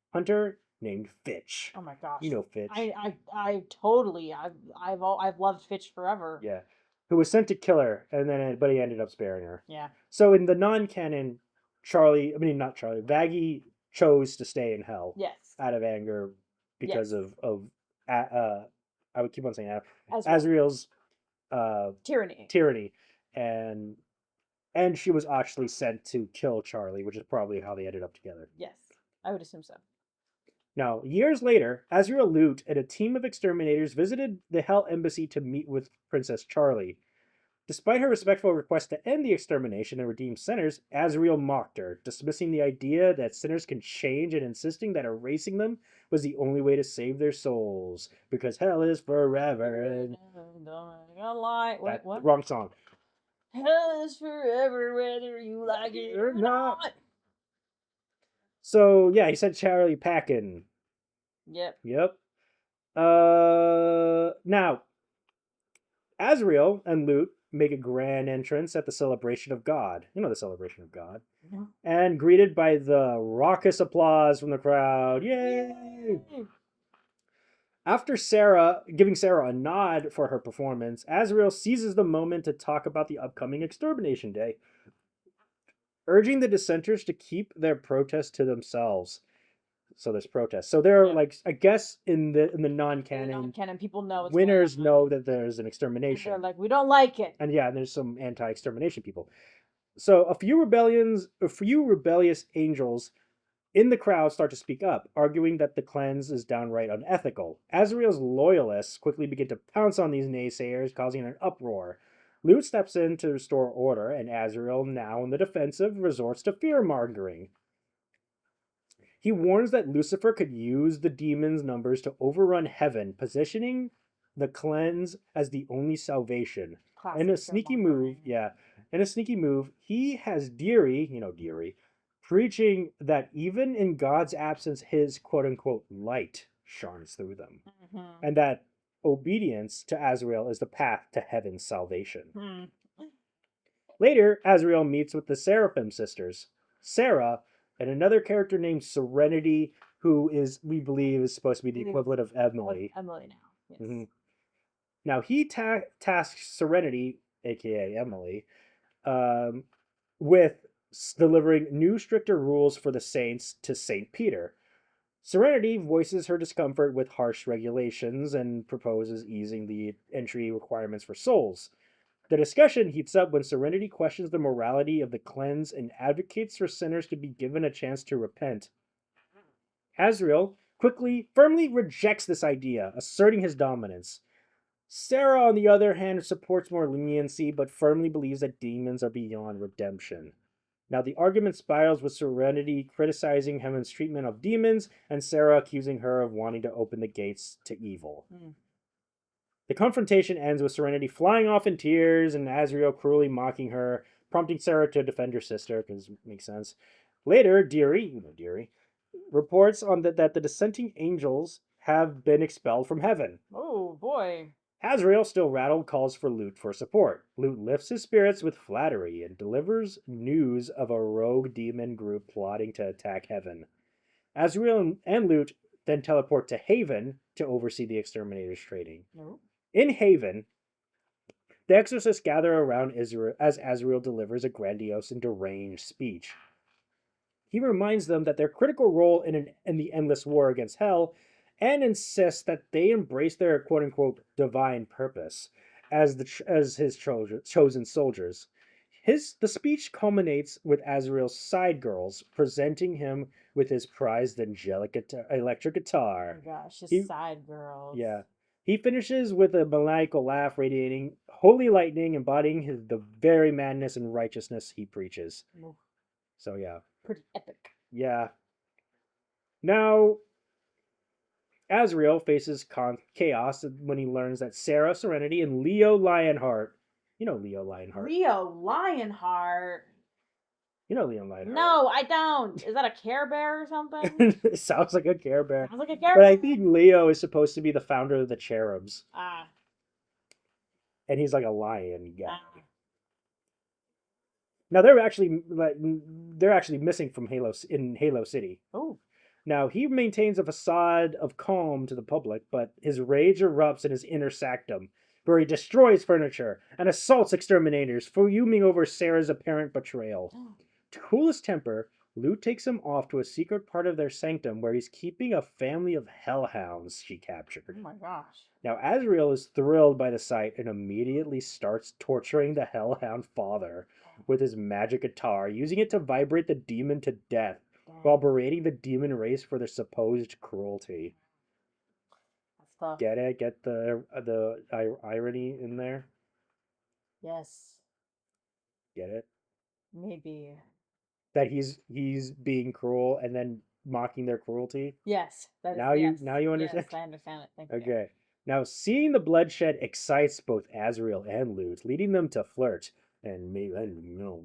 named Fitch. Oh my gosh! You know Fitch. I totally. I've loved Fitch forever. Yeah, who was sent to kill her, but he ended up sparing her. Yeah. So in the non-canon, Vaggie chose to stay in hell. Yes. Out of anger because of I would keep on saying Azrael's tyranny, and she was actually sent to kill Charlie, which is probably how they ended up together. Yes, I would assume so. Now, years later, Azrael, Lute, and a team of exterminators visited the Hell Embassy to meet with Princess Charlie. Despite her respectful request to end the extermination and redeem sinners, Azrael mocked her, dismissing the idea that sinners can change and insisting that erasing them was the only way to save their souls, because hell is forever. And... What? Wrong song. Hell is forever, whether you like it or not. So, yeah, he said Charlie Packin. Yep. Now, Azrael and Lute make a grand entrance at the Celebration of God. You know the Celebration of God. Yeah. And greeted by the raucous applause from the crowd. Yay! After giving Sarah a nod for her performance, Azrael seizes the moment to talk about the upcoming extermination day, urging the dissenters to keep their protest to themselves. So there's protests. So they're I guess in the non-canon, people know winners know that there's an extermination. And they're like, we don't like it. And yeah, there's some anti-extermination people. So a few rebellious angels in the crowd start to speak up, arguing that the cleanse is downright unethical. Azrael's loyalists quickly begin to pounce on these naysayers, causing an uproar. Lute steps in to restore order, and Azrael, now in the defensive, resorts to fear-mongering. He warns that Lucifer could use the demons' numbers to overrun heaven, positioning the cleanse as the only salvation. In a sneaky move, he has Deary, preaching that even in God's absence, his quote-unquote light shines through them. Mm-hmm. And that obedience to Azrael is the path to heaven's salvation. Mm-hmm. Later, Azrael meets with the Seraphim sisters, Sarah, and another character named Serenity, who we believe is supposed to be the equivalent of Emily. Emily now, yes. Mm-hmm. Now, he tasks Serenity, a.k.a. Emily, with delivering new, stricter rules for the saints to St. Peter. Serenity voices her discomfort with harsh regulations and proposes easing the entry requirements for souls. The discussion heats up when Serenity questions the morality of the cleanse and advocates for sinners to be given a chance to repent. Azrael, firmly rejects this idea, asserting his dominance. Sarah, on the other hand, supports more leniency, but firmly believes that demons are beyond redemption. Now, the argument spirals with Serenity criticizing Heaven's treatment of demons, and Sarah accusing her of wanting to open the gates to evil. The confrontation ends with Serenity flying off in tears and Azrael cruelly mocking her, prompting Sarah to defend her sister, because it makes sense. Later, Deary reports on that the dissenting angels have been expelled from heaven. Oh, boy. Azrael, still rattled, calls for Lute for support. Lute lifts his spirits with flattery and delivers news of a rogue demon group plotting to attack heaven. Azrael and Lute then teleport to Haven to oversee the exterminators' training. No. In Haven, the exorcists gather around Israel as Azrael delivers a grandiose and deranged speech. He reminds them that their critical role in the endless war against hell, and insists that they embrace their quote-unquote divine purpose as his chosen soldiers. The speech culminates with Azrael's side girls presenting him with his prized angelic electric guitar. Oh my gosh, his side girls. Yeah. He finishes with a maniacal laugh radiating holy lightning, embodying the very madness and righteousness he preaches. Oof. So, yeah. Pretty epic. Yeah. Now, Azrael faces chaos when he learns that Sarah, Serenity, and Leo Lionheart. You know Leo Lionheart. Leo Lionheart? You know Leo Lionheart. No, I don't. Is that a Care Bear or something? It sounds like a Care Bear. Sounds like a Care But Bear. I think Leo is supposed to be the founder of the Cherubs. Ah. And he's like a lion guy. Ah. Now they're actually missing from Halo City. Oh. Now he maintains a facade of calm to the public, but his rage erupts in his inner sanctum, where he destroys furniture and assaults exterminators, fuming over Sarah's apparent betrayal. To cool his temper, Lute takes him off to a secret part of their sanctum where he's keeping a family of hellhounds she captured. Oh my gosh. Now Azrael is thrilled by the sight and immediately starts torturing the hellhound father with his magic guitar, using it to vibrate the demon to death, while berating the demon race for their supposed cruelty. That's tough. Get it? Get the irony in there? Yes. Get it? Maybe. That he's being cruel and then mocking their cruelty? Yes. That is, Now you understand? Yes, I understand it. Thank you. Okay. Now, seeing the bloodshed excites both Azrael and Lute, leading them to flirt and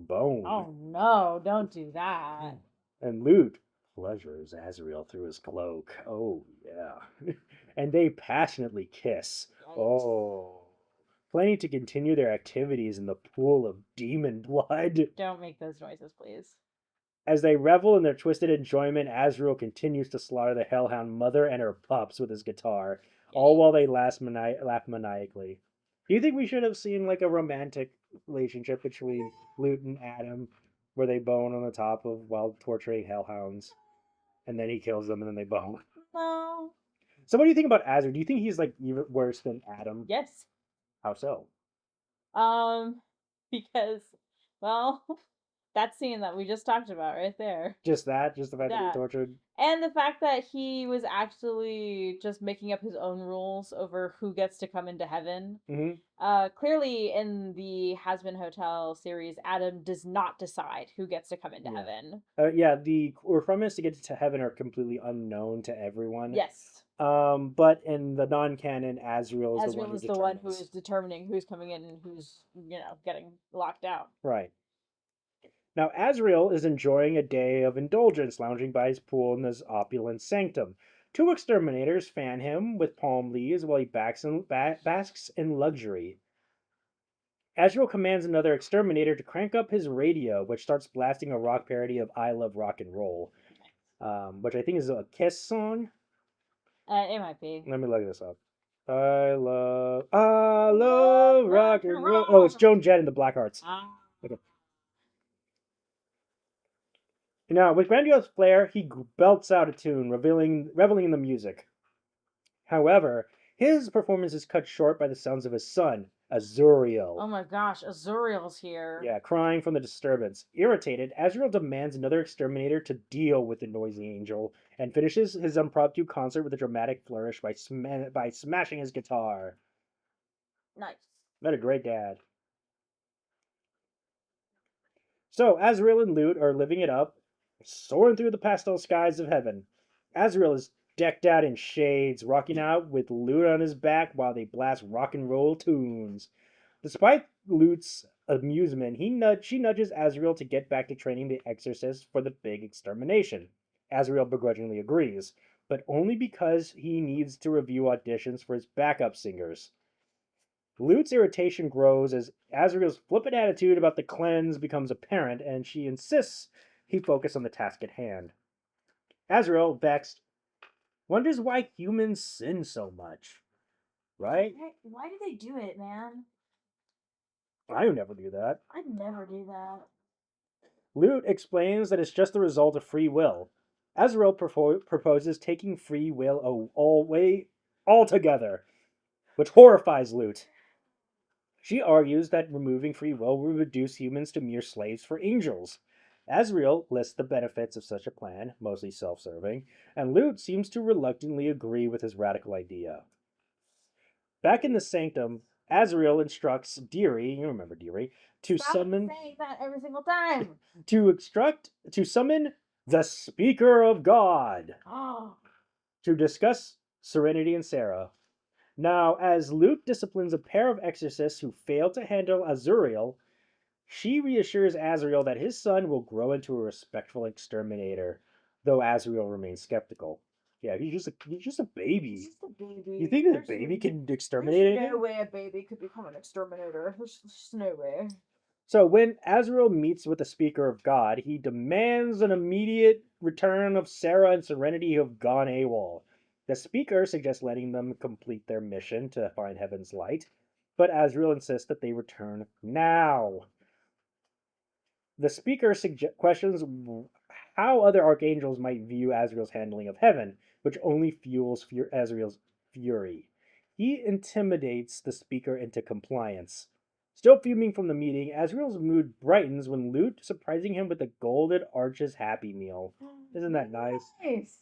bone. Oh no, don't do that. And Lute pleasures Azrael through his cloak. Oh, yeah. And they passionately kiss. Right. Oh. Planning to continue their activities in the pool of demon blood. Don't make those noises, please. As they revel in their twisted enjoyment, Azrael continues to slaughter the Hellhound mother and her pups with his guitar, all while they laugh maniacally. Do you think we should have seen like a romantic relationship between Lute and Adam, where they bone on the top of while torturing Hellhounds, and then he kills them and then they bone? No. So what do you think about Azrael? Do you think he's like even worse than Adam? Yes. How so? Because, well, that scene that we just talked about right there. Just the fact that he tortured. And the fact that he was actually just making up his own rules over who gets to come into heaven. Mm-hmm. Clearly, in the Hazbin Hotel series, Adam does not decide who gets to come into heaven. Yeah, the requirements to get to heaven are completely unknown to everyone. Yes. But in the non-canon, Azrael is the one who is determining who's coming in and who's, getting locked out. Right. Now, Azrael is enjoying a day of indulgence, lounging by his pool in his opulent sanctum. Two exterminators fan him with palm leaves while he basks in luxury. Azrael commands another exterminator to crank up his radio, which starts blasting a rock parody of I Love Rock and Roll, which I think is a Kiss song. It might be. Let me look this up. I love rock and roll. Oh, it's Joan Jett and the Blackhearts. Okay. Now, with grandiose flair, he belts out a tune, reveling in the music. However, his performance is cut short by the sounds of his son, Azrael. Oh my gosh, Azrael's here. Yeah, crying from the disturbance. Irritated, Azrael demands another exterminator to deal with the noisy angel and finishes his impromptu concert with a dramatic flourish by smashing his guitar. Nice. What a great dad. So, Azrael and Lute are living it up, soaring through the pastel skies of heaven. Azrael is decked out in shades, rocking out with Lute on his back while they blast rock and roll tunes. Despite Lute's amusement, she nudges Azrael to get back to training the exorcist for the big extermination. Azrael begrudgingly agrees, but only because he needs to review auditions for his backup singers. Lute's irritation grows as Azrael's flippant attitude about the cleanse becomes apparent, and she insists he focus on the task at hand. Azrael, vexed, wonders why humans sin so much. Right? Why do they do it, man? I would never do that. I'd never do that. Lute explains that it's just the result of free will. Azrael proposes taking free will away altogether, which horrifies Lute. She argues that removing free will will reduce humans to mere slaves for angels. Azrael lists the benefits of such a plan, mostly self-serving, and Lute seems to reluctantly agree with his radical idea. Back in the sanctum, Azrael instructs Deary, you remember Deary, to summon saying that every single time. to summon the Speaker of God Oh. to discuss Serenity and Sarah. Now, as Lute disciplines a pair of exorcists who fail to handle Azrael, she reassures Azrael that his son will grow into a respectful exterminator, though Azrael remains skeptical. Yeah, he's just a baby. He's just a baby. You think that a baby can exterminate There's anything? no way a baby could become an exterminator. There's just no way. So when Azrael meets with the Speaker of God, he demands an immediate return of Sarah and Serenity who have gone AWOL. The Speaker suggests letting them complete their mission to find heaven's light, but Azrael insists that they return now. The Speaker questions how other archangels might view Azrael's handling of heaven, which only fuels Azrael's fury. He intimidates the Speaker into compliance. Still fuming from the meeting, Azrael's mood brightens when Lute surprising him with the Golden Arches Happy Meal. Isn't that nice? Nice.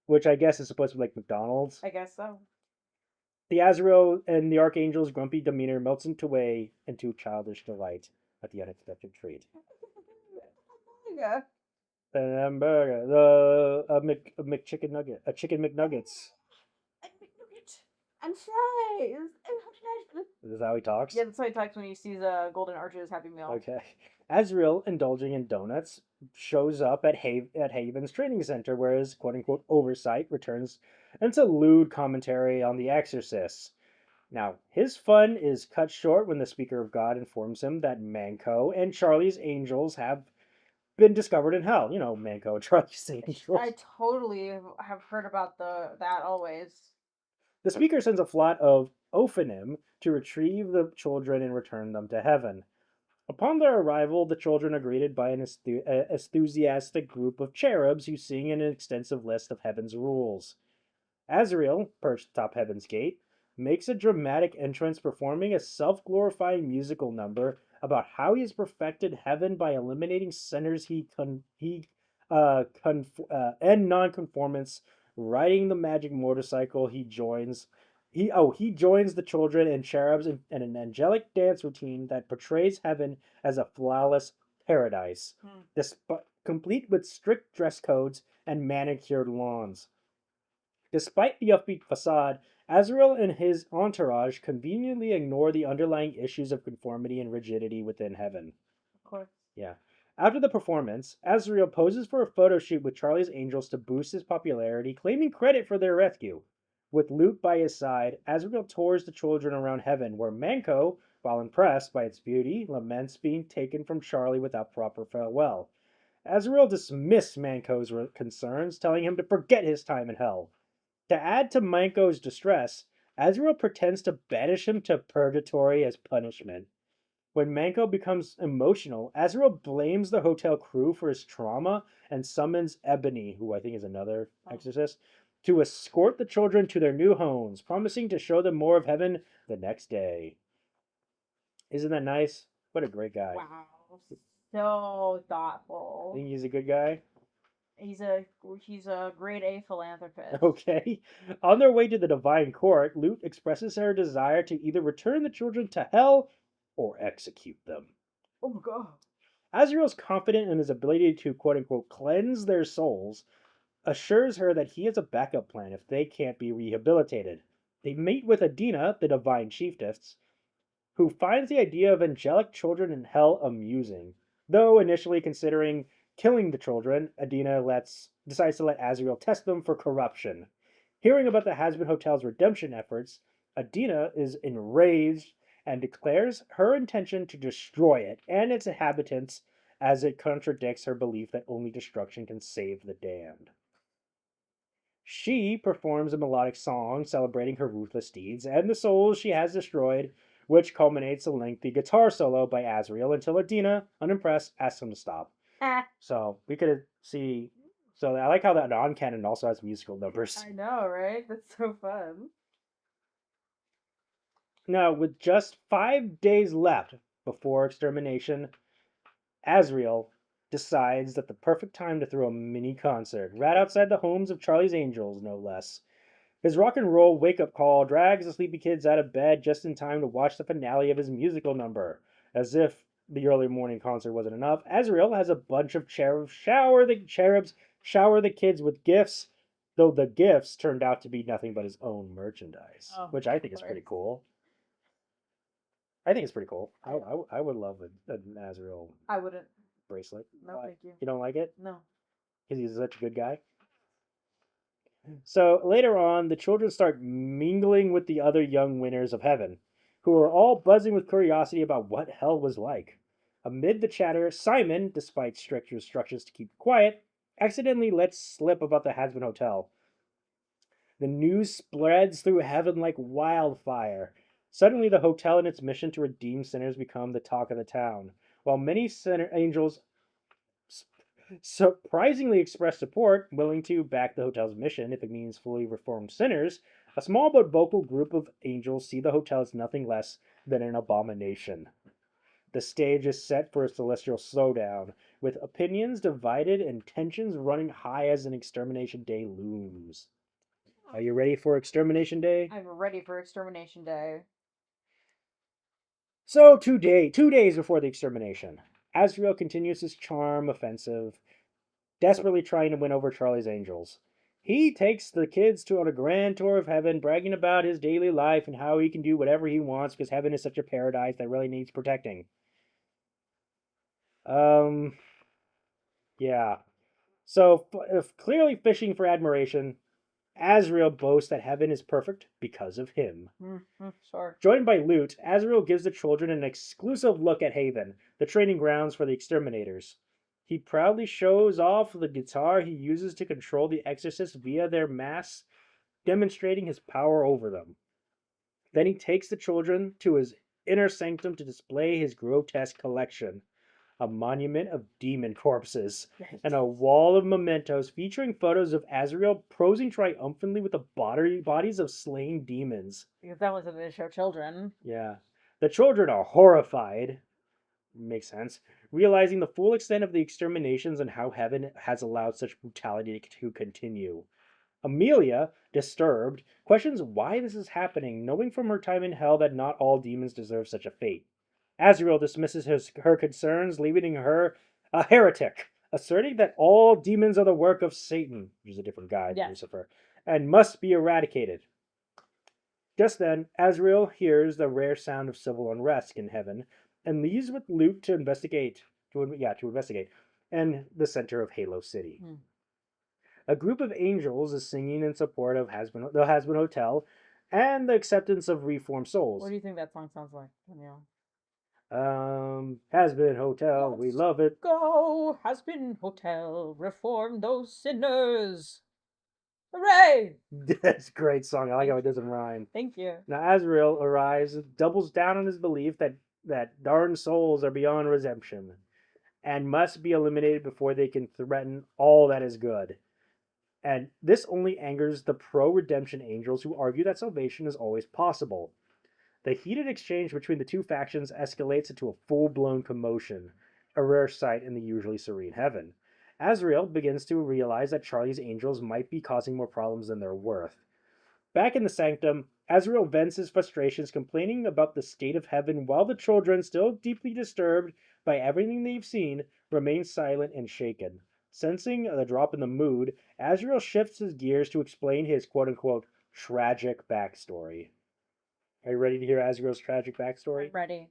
Which I guess is supposed to be like McDonald's. I guess so. The Azrael and the Archangel's grumpy demeanor melts into childish delight at the unexpected treat. Yeah. An hamburger, a McChicken nugget, a chicken McNuggets. And fries. Is this how he talks? Yeah, that's how he talks when he sees Golden Arches Happy Meal. Okay. Azrael, indulging in donuts, shows up at Haven's training center, where his quote-unquote oversight returns into lewd commentary on The Exorcist. Now, his fun is cut short when the Speaker of God informs him that Manco and Charlie's angels have been discovered in hell. You know, Manco and Charlie's angels. I totally have heard about that always. The Speaker sends a flock of Ophanim to retrieve the children and return them to heaven. Upon their arrival, the children are greeted by an enthusiastic group of cherubs who sing an extensive list of heaven's rules. Azrael, perched atop heaven's gate, makes a dramatic entrance performing a self-glorifying musical number about how he has perfected heaven by eliminating sinners and nonconformists. Riding the magic motorcycle, he joins the children and cherubs in an angelic dance routine that portrays heaven as a flawless paradise, complete with strict dress codes and manicured lawns. Despite the upbeat facade, Azrael and his entourage conveniently ignore the underlying issues of conformity and rigidity within heaven. Of course. Yeah. After the performance, Azrael poses for a photo shoot with Charlie's angels to boost his popularity, claiming credit for their rescue. With Lute by his side, Azrael tours the children around heaven, where Manco, while impressed by its beauty, laments being taken from Charlie without proper farewell. Azrael dismissed Manco's concerns, telling him to forget his time in hell. To add to Manco's distress, Azrael pretends to banish him to purgatory as punishment. When Manco becomes emotional, Azrael blames the hotel crew for his trauma and summons Ebony, who I think is another exorcist, to escort the children to their new homes, promising to show them more of heaven the next day. Isn't that nice? What a great guy. Wow. So thoughtful. Think he's a good guy? He's a grade A philanthropist. Okay. On their way to the divine court, Lute expresses her desire to either return the children to hell or execute them. Oh my god. Azrael's confident in his ability to quote unquote cleanse their souls, assures her that he has a backup plan if they can't be rehabilitated. They meet with Adina, the divine chiefess, who finds the idea of angelic children in hell amusing. Though initially considering killing the children, Adina decides to let Azrael test them for corruption. Hearing about the Hazbin Hotel's redemption efforts, Adina is enraged and declares her intention to destroy it and its inhabitants, as it contradicts her belief that only destruction can save the damned. She performs a melodic song celebrating her ruthless deeds and the souls she has destroyed, which culminates a lengthy guitar solo by Azrael until Adina, unimpressed, asks him to stop. So we could see. So I like how that non-canon also has musical numbers. I know, right? That's so fun. Now, with just 5 days left before extermination, Azrael decides that the perfect time to throw a mini concert right outside the homes of Charlie's Angels, no less. His rock and roll wake-up call drags the sleepy kids out of bed just in time to watch the finale of his musical number. As if the early morning concert wasn't enough, Azrael has a bunch of cherubs shower the kids with gifts, though the gifts turned out to be nothing but his own merchandise, which I think is pretty cool. I think it's pretty cool. I would love an Azrael I wouldn't. bracelet. No, thank you. You don't like it? No. Because he's such a good guy? So later on, the children start mingling with the other young winners of heaven, who are all buzzing with curiosity about what hell was like. Amid the chatter, Simon, despite strict instructions to keep quiet, accidentally lets slip about the Hazbin Hotel. The news spreads through heaven like wildfire. Suddenly, the hotel and its mission to redeem sinners become the talk of the town. While many angels surprisingly express support, willing to back the hotel's mission if it means fully reformed sinners, a small but vocal group of angels see the hotel as nothing less than an abomination. The stage is set for a celestial slowdown, with opinions divided and tensions running high as an extermination day looms. Are you ready for Extermination Day? I'm ready for Extermination Day. So 2 days before the extermination, Azrael continues his charm offensive, desperately trying to win over Charlie's Angels. He takes the kids on a grand tour of heaven, bragging about his daily life and how he can do whatever he wants because heaven is such a paradise that really needs protecting. Yeah. So, clearly fishing for admiration, Azrael boasts that heaven is perfect because of him. Sure. Joined by Lute, Azrael gives the children an exclusive look at Haven, the training grounds for the exterminators. He proudly shows off the guitar he uses to control the exorcists via their masks, demonstrating his power over them. Then he takes the children to his inner sanctum to display his grotesque collection, a monument of demon corpses, and a wall of mementos featuring photos of Azrael posing triumphantly with the bodies of slain demons. Because that wasn't to show children. Yeah. The children are horrified. Makes sense. Realizing the full extent of the exterminations and how heaven has allowed such brutality to continue. Amelia, disturbed, questions why this is happening, knowing from her time in hell that not all demons deserve such a fate. Azrael dismisses her concerns, leaving her a heretic, asserting that all demons are the work of Satan, which is a different guy than Lucifer, and must be eradicated. Just then, Azrael hears the rare sound of civil unrest in heaven and leaves with Luke to investigate, and the center of Halo City. A group of angels is singing in support of the Hazbin Hotel and the acceptance of reformed souls. What do you think that song sounds like, Danielle? Hazbin Hotel, we love it. Go, Hazbin Hotel, reform those sinners. Hooray! That's a great song. I like how it doesn't rhyme. Thank you. Now Azrael arrives, doubles down on his belief that darn souls are beyond redemption and must be eliminated before they can threaten all that is good. And this only angers the pro-redemption angels who argue that salvation is always possible. The heated exchange between the two factions escalates into a full-blown commotion, a rare sight in the usually serene heaven. Azrael begins to realize that Charlie's angels might be causing more problems than they're worth. Back in the sanctum, Azrael vents his frustrations complaining about the state of heaven while the children, still deeply disturbed by everything they've seen, remain silent and shaken. Sensing the drop in the mood, Azrael shifts his gears to explain his quote-unquote tragic backstory. Are you ready to hear Azrael's tragic backstory? I'm ready.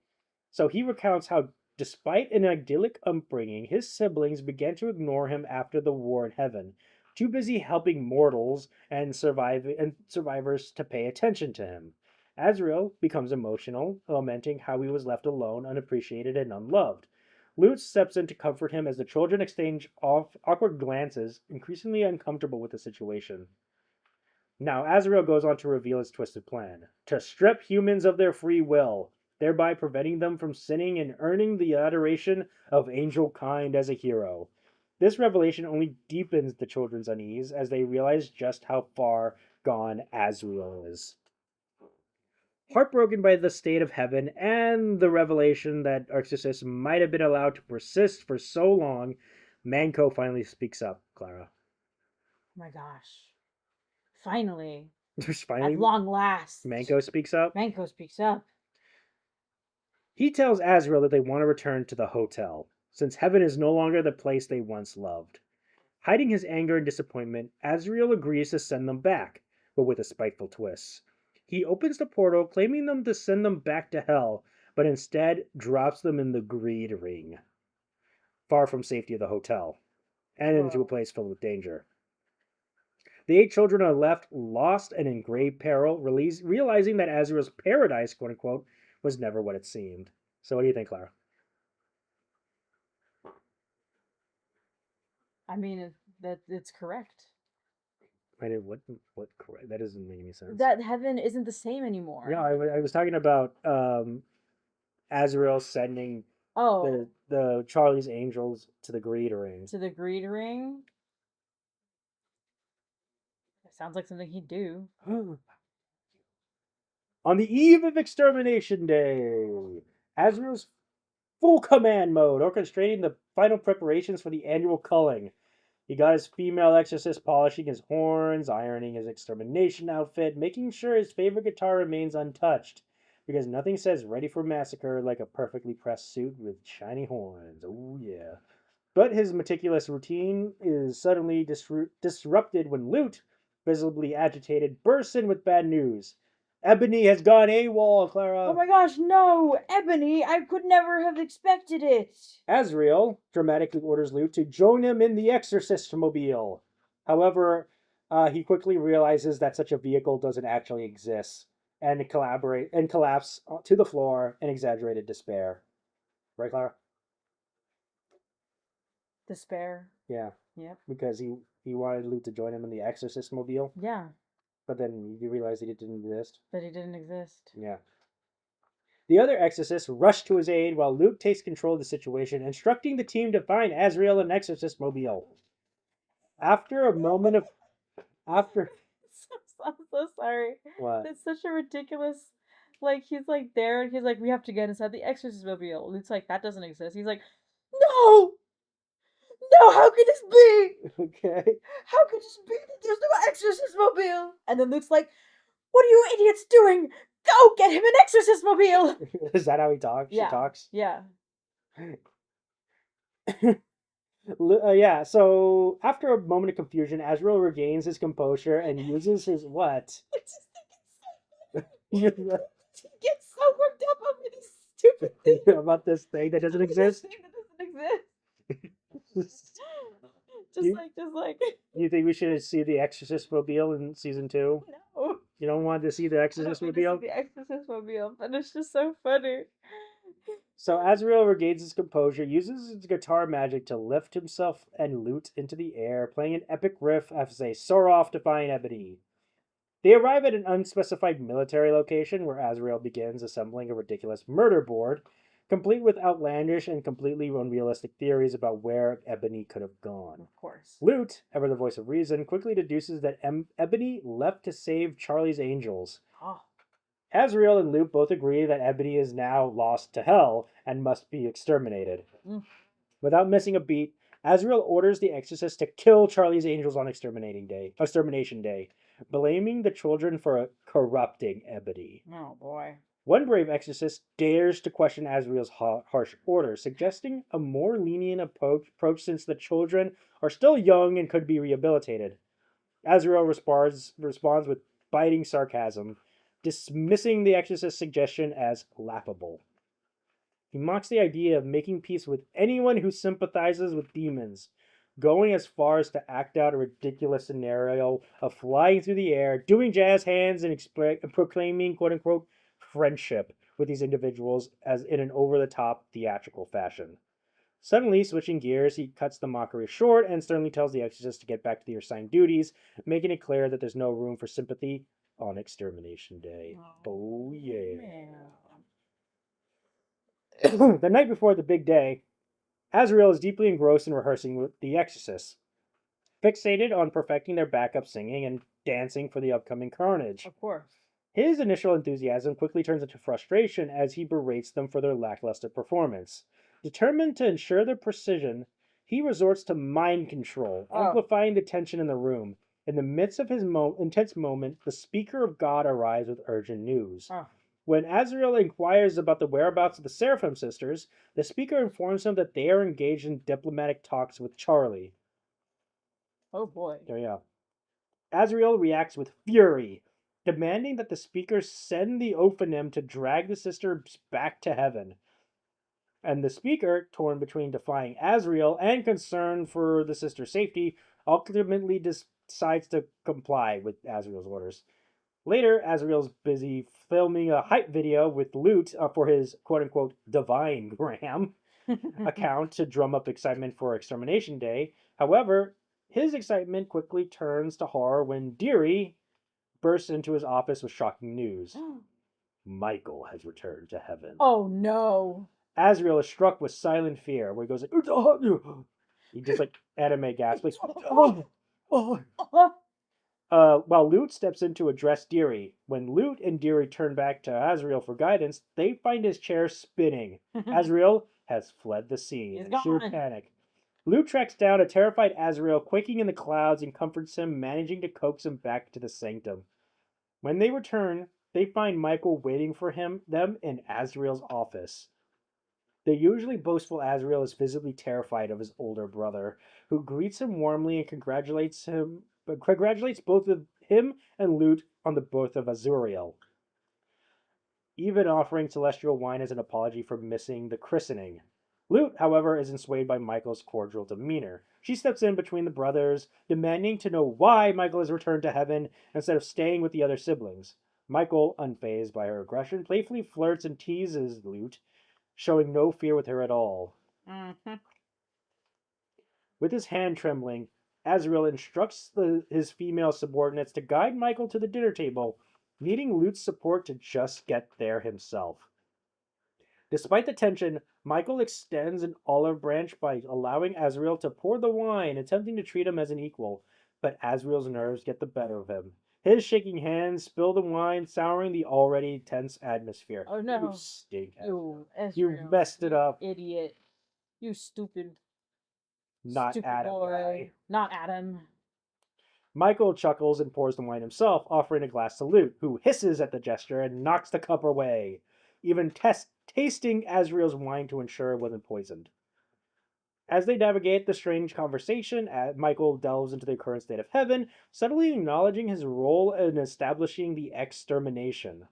So he recounts how, despite an idyllic upbringing, his siblings began to ignore him after the war in heaven, too busy helping mortals and survivors to pay attention to him. Azrael becomes emotional, lamenting how he was left alone, unappreciated, and unloved. Lutz steps in to comfort him as the children exchange awkward glances, increasingly uncomfortable with the situation. Now, Azrael goes on to reveal his twisted plan to strip humans of their free will, thereby preventing them from sinning and earning the adoration of angel kind as a hero. This revelation only deepens the children's unease as they realize just how far gone Azrael is. Heartbroken by the state of heaven and the revelation that Archangel might have been allowed to persist for so long, Manco finally speaks up, Clara. Oh my gosh. Finally. Finally, At long last. Manco speaks up. Manco speaks up. He tells Azrael that they want to return to the hotel, since heaven is no longer the place they once loved. Hiding his anger and disappointment, Azrael agrees to send them back, but with a spiteful twist. He opens the portal, claiming them to send them back to hell, but instead drops them in the greed ring, far from safety of the hotel, and into a place filled with danger. The 8 children are left lost and in grave peril, realizing that Azrael's paradise, quote unquote, was never what it seemed. So what do you think, Clara? I mean, it's correct. I did what correct? That doesn't make any sense. That heaven isn't the same anymore. Yeah, I was talking about Azrael sending the Charlie's angels to the greed ring. To the greed ring? It sounds like something he'd do. On the eve of Extermination Day, Azrael's full command mode, orchestrating the final preparations for the annual culling. He got his female exorcist polishing his horns, ironing his extermination outfit, making sure his favorite guitar remains untouched. Because nothing says ready for massacre like a perfectly pressed suit with shiny horns. Oh, yeah. But his meticulous routine is suddenly disrupted when Lute, visibly agitated, bursts in with bad news. Ebony has gone AWOL, Clara. Oh my gosh, no! Ebony! I could never have expected it! Azrael dramatically orders Lute to join him in the Exorcist mobile. However, he quickly realizes that such a vehicle doesn't actually exist and collapse to the floor in exaggerated despair. Right, Clara? Despair. Yeah. Yep. Because he wanted Lute to join him in the Exorcist mobile. Yeah. But then you realized he didn't exist. That he didn't exist. Yeah. The other exorcists rush to his aid while Luke takes control of the situation, instructing the team to find Azrael and Exorcist mobile. After a moment of... I'm so sorry. What? It's such a ridiculous... Like, he's like there, and he's like, we have to get inside the Exorcist mobile. Luke's like, that doesn't exist. He's like, no! No, how could this be? Okay. How could this be that there's no Exorcist mobile? And then Luke's like, what are you idiots doing? Go get him an Exorcist mobile! Is that how he talks? Yeah. She talks? Yeah. Yeah, so after a moment of confusion, Azrael regains his composure and uses his what? He gets so worked up over this stupid thing. About this thing that doesn't exist? This thing that doesn't exist. Just like. You think we should see the Exorcist mobile in season 2? No. You don't want to see the Exorcist mobile? The Exorcist mobile, but it's just so funny. So Azrael regains his composure, uses his guitar magic to lift himself and Lute into the air, playing an epic riff as they soar off to find Ebony. They arrive at an unspecified military location where Azrael begins assembling a ridiculous murder board, complete with outlandish and completely unrealistic theories about where Ebony could have gone. Of course. Lute, ever the voice of reason, quickly deduces that Ebony left to save Charlie's angels. Oh. Azrael and Lute both agree that Ebony is now lost to hell and must be exterminated. Without missing a beat, Azrael orders the exorcist to kill Charlie's angels on Extermination Day, blaming the children for corrupting Ebony. Oh boy. One brave exorcist dares to question Azrael's harsh order, suggesting a more lenient approach since the children are still young and could be rehabilitated. Azrael responds with biting sarcasm, dismissing the exorcist's suggestion as laughable. He mocks the idea of making peace with anyone who sympathizes with demons, going as far as to act out a ridiculous scenario of flying through the air, doing jazz hands, and proclaiming quote-unquote friendship with these individuals as in an over-the-top theatrical fashion. Suddenly, switching gears, he cuts the mockery short and sternly tells the exorcist to get back to their assigned duties, making it clear that there's no room for sympathy on Extermination Day. Oh yeah. The night before the big day, Azrael is deeply engrossed in rehearsing with the exorcists, fixated on perfecting their backup singing and dancing for the upcoming carnage. Of course. His initial enthusiasm quickly turns into frustration as he berates them for their lackluster performance. Determined to ensure their precision, he resorts to mind control, amplifying the tension in the room. In the midst of his intense moment, the speaker of God arrives with urgent news. When Azrael inquires about the whereabouts of the Seraphim sisters, the speaker informs him that they are engaged in diplomatic talks with Charlie. Oh boy. There you go. Azrael reacts with fury, demanding that the speaker send the Ophanim to drag the sisters back to heaven. And the speaker, torn between defying Azrael and concern for the sisters' safety, ultimately decides to comply with Azrael's orders. Later, Azrael's busy filming a hype video with Lute for his quote-unquote divine gram account to drum up excitement for Extermination Day. However, his excitement quickly turns to horror when Deary bursts into his office with shocking news. Michael has returned to heaven. Oh no. Azrael is struck with silent fear, where he goes like, he just like anime gasp, like, while Lute steps in to address Deary. When Lute and Deary turn back to Azrael for guidance, they find his chair spinning. Azrael has fled the scene in sheer panic. Lute tracks down a terrified Azrael quaking in the clouds and comforts him, managing to coax him back to the sanctum. When they return, they find Michael waiting for them in Azrael's office. The usually boastful Azrael is visibly terrified of his older brother, who greets him warmly and congratulates both of him and Lute on the birth of Azrael, even offering celestial wine as an apology for missing the christening. Lute, however, isn't swayed by Michael's cordial demeanor. She steps in between the brothers, demanding to know why Michael has returned to heaven instead of staying with the other siblings. Michael, unfazed by her aggression, playfully flirts and teases Lute, showing no fear with her at all. With his hand trembling, Azrael instructs his female subordinates to guide Michael to the dinner table, needing Lute's support to just get there himself. Despite the tension, Michael extends an olive branch by allowing Azrael to pour the wine, attempting to treat him as an equal, but Azrael's nerves get the better of him. His shaking hands spill the wine, souring the already tense atmosphere. Oh no. You stink. You messed it up. Idiot. You stupid. Not stupid Adam. boy. Guy. Not Adam. Michael chuckles and pours the wine himself, offering a glass to Lute, who hisses at the gesture and knocks the cup away, even tasting Azrael's wine to ensure it wasn't poisoned. As they navigate the strange conversation, Michael delves into the current state of heaven, subtly acknowledging his role in establishing the extermination.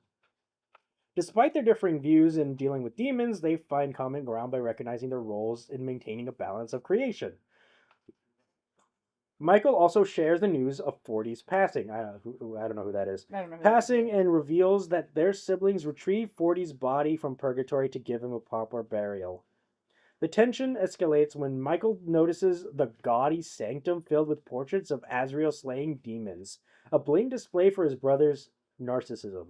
Despite their differing views in dealing with demons, they find common ground by recognizing their roles in maintaining a balance of creation. Michael also shares the news of 40's passing. I don't know who that is. Passing and reveals that their siblings retrieved 40's body from purgatory to give him a proper burial. The tension escalates when Michael notices the gaudy sanctum filled with portraits of Azrael slaying demons, a blatant display for his brother's narcissism.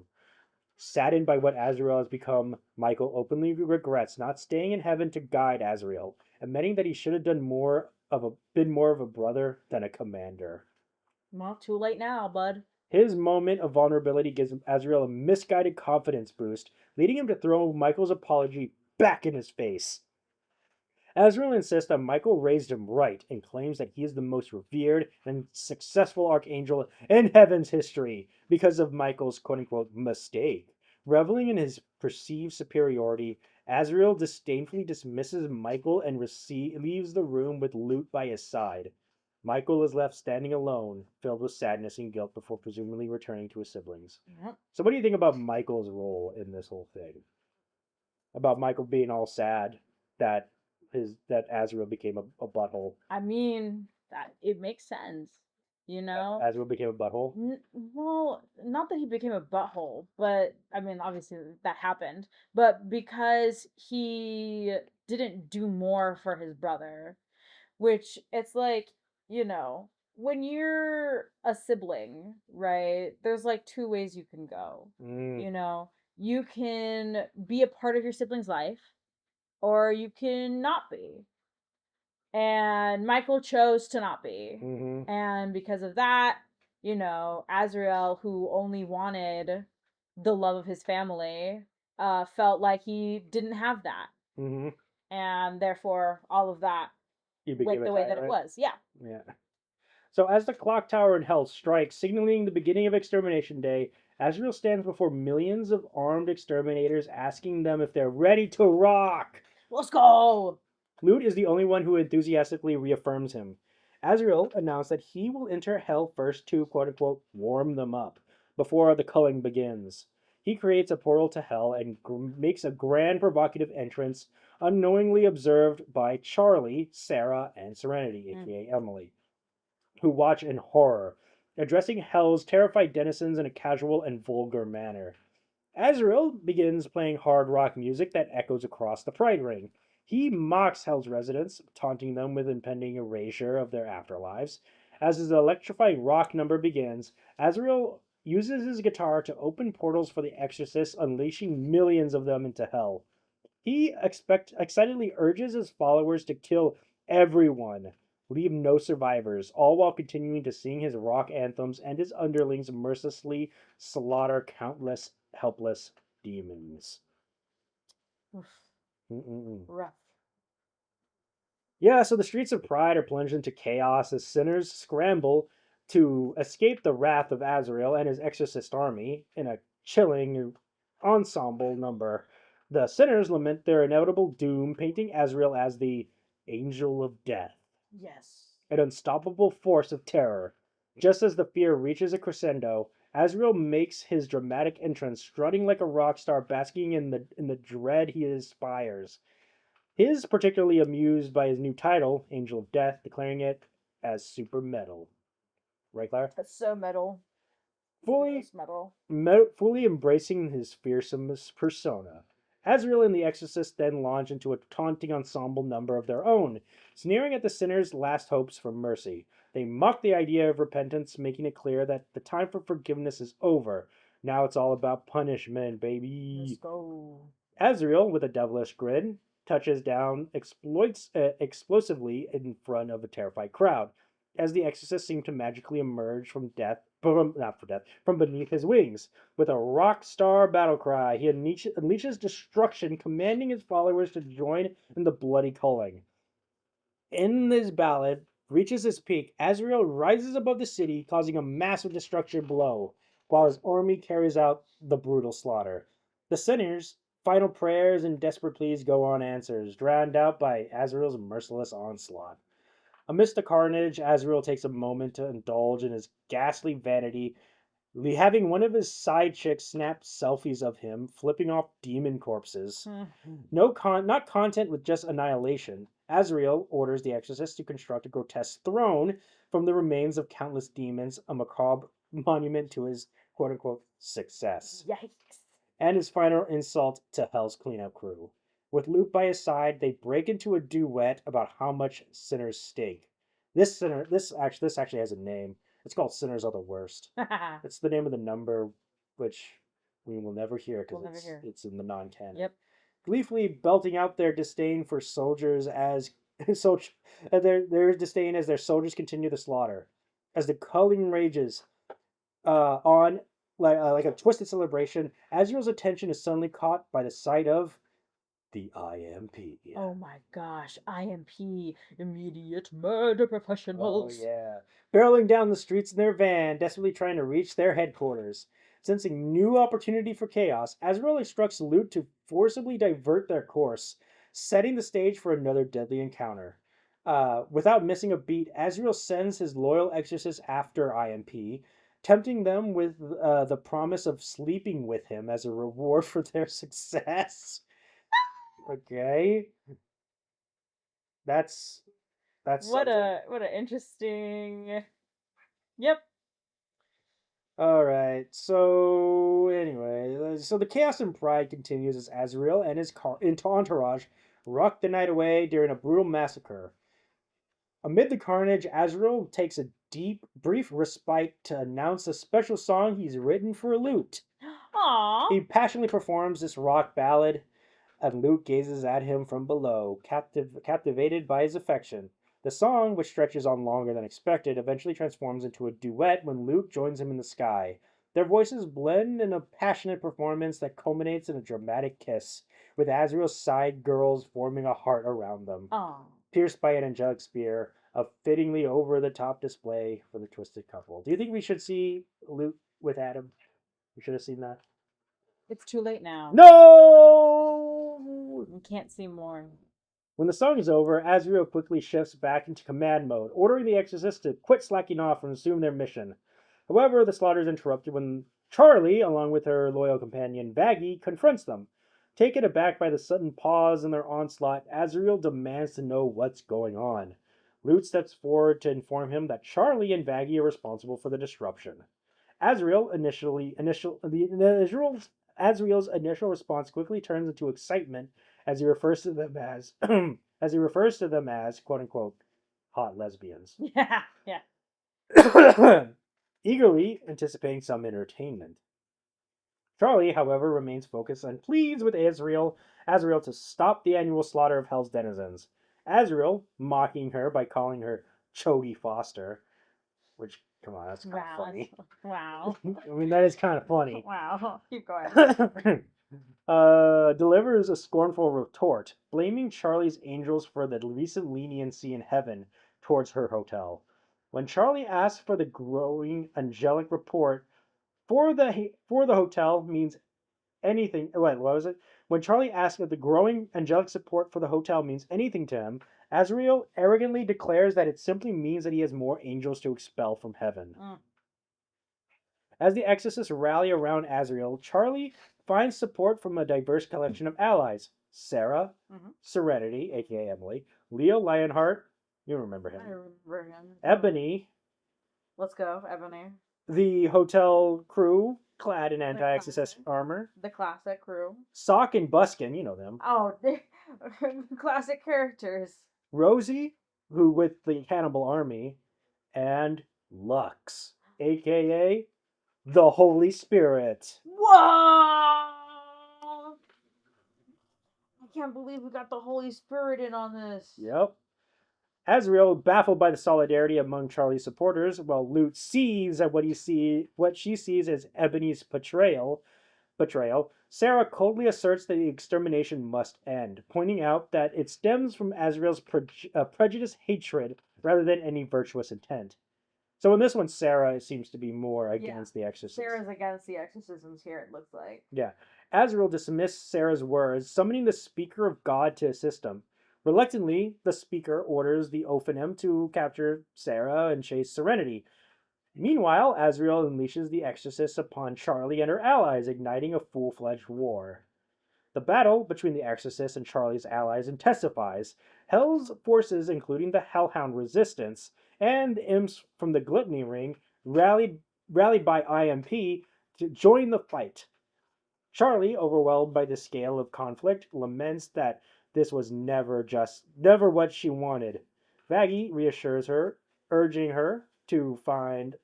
Saddened by what Azrael has become, Michael openly regrets not staying in heaven to guide Azrael, admitting that he should have been more of a brother than a commander. Well, too late now, bud. His moment of vulnerability gives Azrael a misguided confidence boost, leading him to throw Michael's apology back in his face. Azrael insists that Michael raised him right and claims that he is the most revered and successful archangel in heaven's history because of Michael's quote unquote mistake. Reveling in his perceived superiority, Azrael disdainfully dismisses Michael and leaves the room with Lute by his side. Michael is left standing alone, filled with sadness and guilt before presumably returning to his siblings. Yep. So, what do you think about Michael's role in this whole thing? About Michael being all sad that that Azrael became a butthole. I mean, that it makes sense, you know. Azrael became a butthole. Well, not that he became a butthole, but I mean, obviously that happened. But because he didn't do more for his brother, which it's like, you know, when you're a sibling, right? There's like two ways you can go. You know, you can be a part of your sibling's life, or you can not be. And Michael chose to not be. Mm-hmm. And because of that, you know, Azrael, who only wanted the love of his family, felt like he didn't have that. Mm-hmm. And therefore, all of that went the way that it was. Yeah. Yeah. So as the clock tower in hell strikes, signaling the beginning of Extermination Day, Azrael stands before millions of armed exterminators, asking them if they're ready to rock. Let's go! Lute is the only one who enthusiastically reaffirms him. Azrael announced that he will enter hell first to, quote unquote, warm them up before the culling begins. He creates a portal to hell and makes a grand provocative entrance, unknowingly observed by Charlie, Sarah, and Serenity, aka Emily, who watch in horror, addressing hell's terrified denizens in a casual and vulgar manner. Azrael begins playing hard rock music that echoes across the Pride Ring. He mocks Hell's residents, taunting them with impending erasure of their afterlives. As his electrifying rock number begins, Azrael uses his guitar to open portals for the exorcists, unleashing millions of them into hell. He excitedly urges his followers to kill everyone, leave no survivors, all while continuing to sing his rock anthems and his underlings mercilessly slaughter countless helpless demons. Rough. Yeah, so the streets of Pride are plunged into chaos as sinners scramble to escape the wrath of Azrael and his exorcist army in a chilling ensemble number. The sinners lament their inevitable doom, painting Azrael as the angel of death. Yes. An unstoppable force of terror. Just as the fear reaches a crescendo, Azrael makes his dramatic entrance, strutting like a rock star, basking in the dread he inspires. He is particularly amused by his new title, Angel of Death, declaring it as super metal. Right, Clara? That's so metal. Fully embracing his fearsome persona. Azrael and the Exorcist then launch into a taunting ensemble number of their own, sneering at the sinner's last hopes for mercy. They mock the idea of repentance, making it clear that the time for forgiveness is over. Now it's all about punishment, baby. Let's go. Azrael, with a devilish grin, touches down explosively in front of a terrified crowd, as the exorcist seemed to magically emerge from from beneath his wings. With a rock star battle cry, he unleashes destruction, commanding his followers to join in the bloody culling. In this ballad reaches its peak, Azrael rises above the city, causing a massive destruction below, while his army carries out the brutal slaughter. The sinners' final prayers and desperate pleas go unanswered, drowned out by Azrael's merciless onslaught. Amidst the carnage, Azrael takes a moment to indulge in his ghastly vanity, having one of his side chicks snap selfies of him flipping off demon corpses. Not content with just annihilation, Azrael orders the exorcist to construct a grotesque throne from the remains of countless demons, a macabre monument to his quote-unquote success. Yikes. And his final insult to Hell's cleanup crew. With Luke by his side, they break into a duet about how much sinners stink. This actually has a name. It's called Sinners Are the Worst. It's the name of the number, which We will never hear We'll because never hear. it's in the non-canon. Yep. Gleefully belting out their disdain for soldiers as their disdain as their soldiers continue the slaughter. As the culling rages on like a twisted celebration, Azrael's attention is suddenly caught by the sight of the IMP. Oh my gosh, IMP, immediate murder Oh professionals. yeah. Barreling down the streets in their van, desperately trying to reach their headquarters. Sensing new opportunity for chaos, Azrael instructs Loot to forcibly divert their course, setting the stage for another deadly encounter. Without missing a beat, Azrael sends his loyal exorcist after IMP, tempting them with the promise of sleeping with him as a reward for their success. Okay, that's What something. a interesting. Yep. All right. So anyway, so the chaos and pride continues as Azrael and his entourage rock the night away during a brutal massacre. Amid the carnage, Azrael takes a brief respite to announce a special song he's written for Lute. Aww. He passionately performs this rock ballad, and Luke gazes at him from below, captivated by his affection. The song, which stretches on longer than expected, eventually transforms into a duet when Luke joins him in the sky. Their voices blend in a passionate performance that culminates in a dramatic kiss, with Azrael's side girls forming a heart around them, Aww. pierced by an angelic spear, a fittingly over the top display for the twisted couple. Do you think we should see Luke with Adam? We should have seen that. It's too late now. No! We can't see more. When the song is over, Azrael quickly shifts back into command mode, ordering the exorcists to quit slacking off and resume their mission. However, the slaughter is interrupted when Charlie, along with her loyal companion Baggy, confronts them. Taken aback by the sudden pause in their onslaught, Azrael demands to know what's going on. Lute steps forward to inform him that Charlie and Baggy are responsible for the disruption. Azrael's initial response quickly turns into excitement as he refers to them as quote unquote hot lesbians. Yeah, yeah. Eagerly anticipating some entertainment. Charlie, however, remains focused and pleads with Azrael to stop the annual slaughter of Hell's denizens. Azrael, mocking her by calling her Chody Foster, which, come on, that's kind of funny. Wow. I mean, that is kind of funny. Wow. Keep going. Delivers a scornful retort, blaming Charlie's angels for the recent leniency in heaven towards her hotel. When Charlie asks for the growing angelic report for the hotel means anything. Wait, what was it? When Charlie asks if the growing angelic support for the hotel means anything to him, Azrael arrogantly declares that it simply means that he has more angels to expel from heaven. As the exorcists rally around Azrael, Charlie finds support from a diverse collection of allies. Sarah, Serenity, aka Emily, Leo Lionheart, you remember him. I remember him. Ebony. Let's go, Ebony. The hotel crew, clad in anti-exorcist armor. The classic crew. Sock and Buskin, you know them. Oh, they're classic characters. Rosie, who with the cannibal army, and Lux, aka the Holy Spirit. Whoa! I can't believe we got the Holy Spirit in on this. Yep. Azrael, baffled by the solidarity among Charlie's supporters, while Lute sees at what she sees as Ebony's betrayal, Sarah coldly asserts that the extermination must end, pointing out that it stems from Azrael's prejudiced hatred rather than any virtuous intent. So in this one, Sarah seems to be more against the exorcism. Sarah's against the exorcisms here, it looks like. Yeah. Azrael dismissed Sarah's words, summoning the Speaker of God to assist him. Reluctantly, the Speaker orders the Ophanim to capture Sarah and chase Serenity. Meanwhile, Azrael unleashes the exorcists upon Charlie and her allies, igniting a full-fledged war. The battle between the exorcists and Charlie's allies intensifies. Hell's forces, including the Hellhound Resistance and the imps from the Gluttony Ring, rallied by IMP to join the fight. Charlie, overwhelmed by the scale of conflict, laments that this was never what she wanted. Vaggie reassures her, urging her to find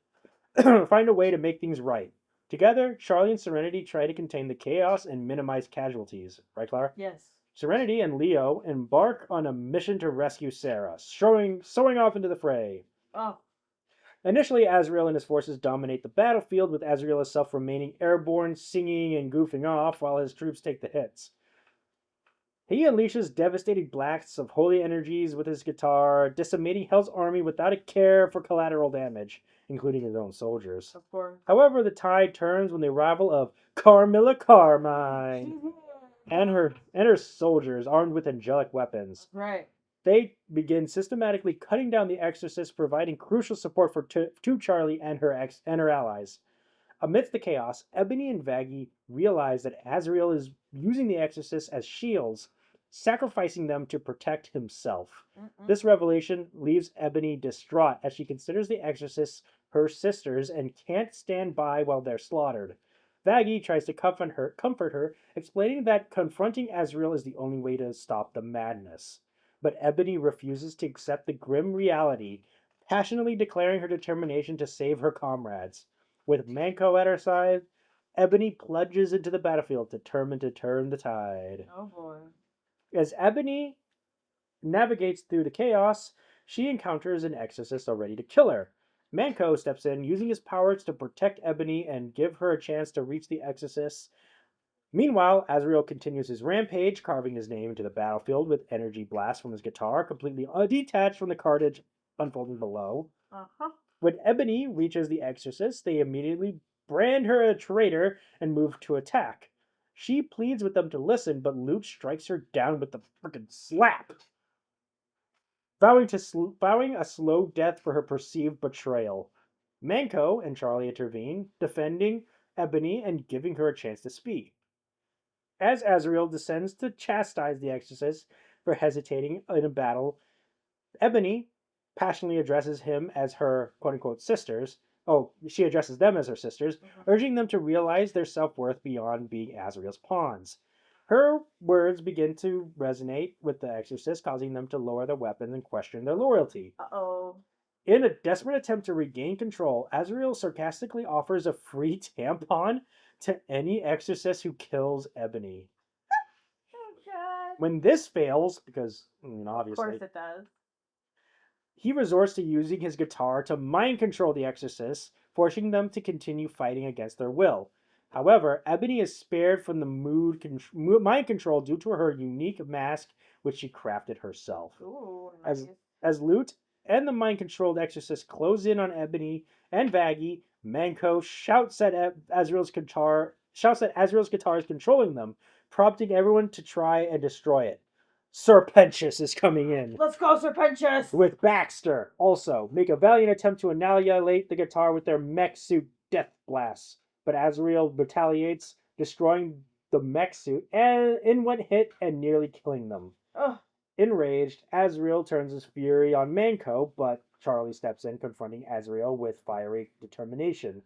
a way to make things right. Together, Charlie and Serenity try to contain the chaos and minimize casualties. Right, Clara? Yes. Serenity and Leo embark on a mission to rescue Sarah, soaring off into the fray. Oh. Initially, Azrael and his forces dominate the battlefield, with Azrael himself remaining airborne, singing and goofing off while his troops take the hits. He unleashes devastating blasts of holy energies with his guitar, decimating Hell's army without a care for collateral damage, including his own soldiers. Of course. However, the tide turns when the arrival of Carmilla Carmine and her soldiers, armed with angelic weapons. Right. They begin systematically cutting down the Exorcist, providing crucial support to Charlie and her allies. Amidst the chaos, Ebony and Vaggie realize that Azrael is using the Exorcists as shields, sacrificing them to protect himself. This revelation leaves Ebony distraught as she considers the Exorcists her sisters and can't stand by while they're slaughtered. Vaggie tries to comfort her, explaining that confronting Azrael is the only way to stop the madness. But Ebony refuses to accept the grim reality, passionately declaring her determination to save her comrades. With Manco at her side, Ebony plunges into the battlefield, determined to turn the tide. Oh boy. As Ebony navigates through the chaos, she encounters an exorcist ready to kill her. Manco steps in, using his powers to protect Ebony and give her a chance to reach the exorcist. Meanwhile, Azrael continues his rampage, carving his name into the battlefield with energy blasts from his guitar, completely detached from the carnage unfolding below. When Ebony reaches the exorcist, they immediately brand her a traitor and move to attack. She pleads with them to listen, but Luke strikes her down with the frickin' slap, vowing a slow death for her perceived betrayal. Manco and Charlie intervene, defending Ebony and giving her a chance to speak. As Azrael descends to chastise the exorcist for hesitating in a battle, Ebony passionately addresses him as her quote-unquote sisters. Oh, she addresses them as her sisters, urging them to realize their self-worth beyond being Azrael's pawns. Her words begin to resonate with the exorcist, causing them to lower their weapons and question their loyalty. Uh-oh. In a desperate attempt to regain control, Azrael sarcastically offers a free tampon to any exorcist who kills Ebony. Oh, God. When this fails, because obviously, Of course it does. he resorts to using his guitar to mind control the exorcists, forcing them to continue fighting against their will. However, Ebony is spared from the mind control due to her unique mask, which she crafted herself. Ooh, nice. As Lute and the mind-controlled exorcist close in on Ebony and Vaggie, Manco shouts that Azrael's guitar is controlling them, prompting everyone to try and destroy it. Serpentius is coming in. Let's go, Serpentius! With Baxter, also, make a valiant attempt to annihilate the guitar with their mech suit death blasts. But Azrael retaliates, destroying the mech suit in one hit and nearly killing them. Ugh. Enraged, Azrael turns his fury on Manco, but Charlie steps in, confronting Azrael with fiery determination.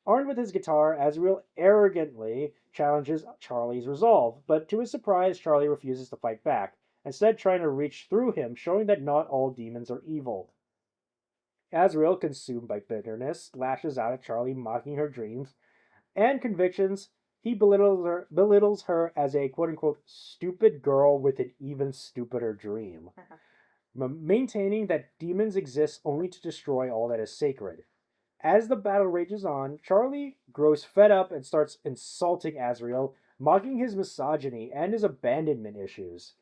Armed with his guitar, Azrael arrogantly challenges Charlie's resolve, but to his surprise, Charlie refuses to fight back, instead trying to reach through him, showing that not all demons are evil. Azrael, consumed by bitterness, lashes out at Charlie, mocking her dreams and convictions. He belittles her as a quote-unquote stupid girl with an even stupider dream, maintaining that demons exist only to destroy all that is sacred. As the battle rages on, Charlie grows fed up and starts insulting Azrael, mocking his misogyny and his abandonment issues.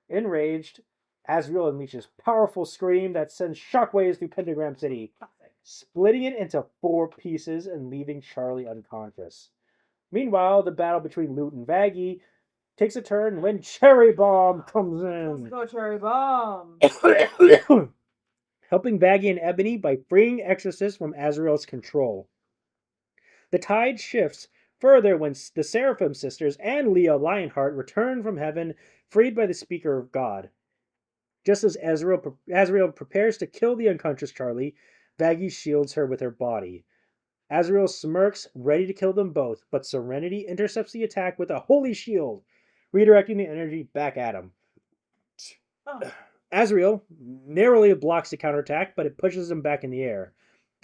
Enraged, Azrael unleashes a powerful scream that sends shockwaves through Pentagram City, splitting it into 4 pieces and leaving Charlie unconscious. Meanwhile, the battle between Lute and Vaggie takes a turn when Cherry Bomb comes in. Let's go, Cherry Bomb! Helping Vaggie and Ebony by freeing exorcists from Azrael's control. The tide shifts further when the Seraphim sisters and Leo Lionheart return from heaven, freed by the Speaker of God. Just as Azrael prepares to kill the unconscious Charlie, Vaggie shields her with her body. Azrael smirks, ready to kill them both, but Serenity intercepts the attack with a holy shield, redirecting the energy back at him. Oh. Azrael narrowly blocks the counterattack, but it pushes him back in the air.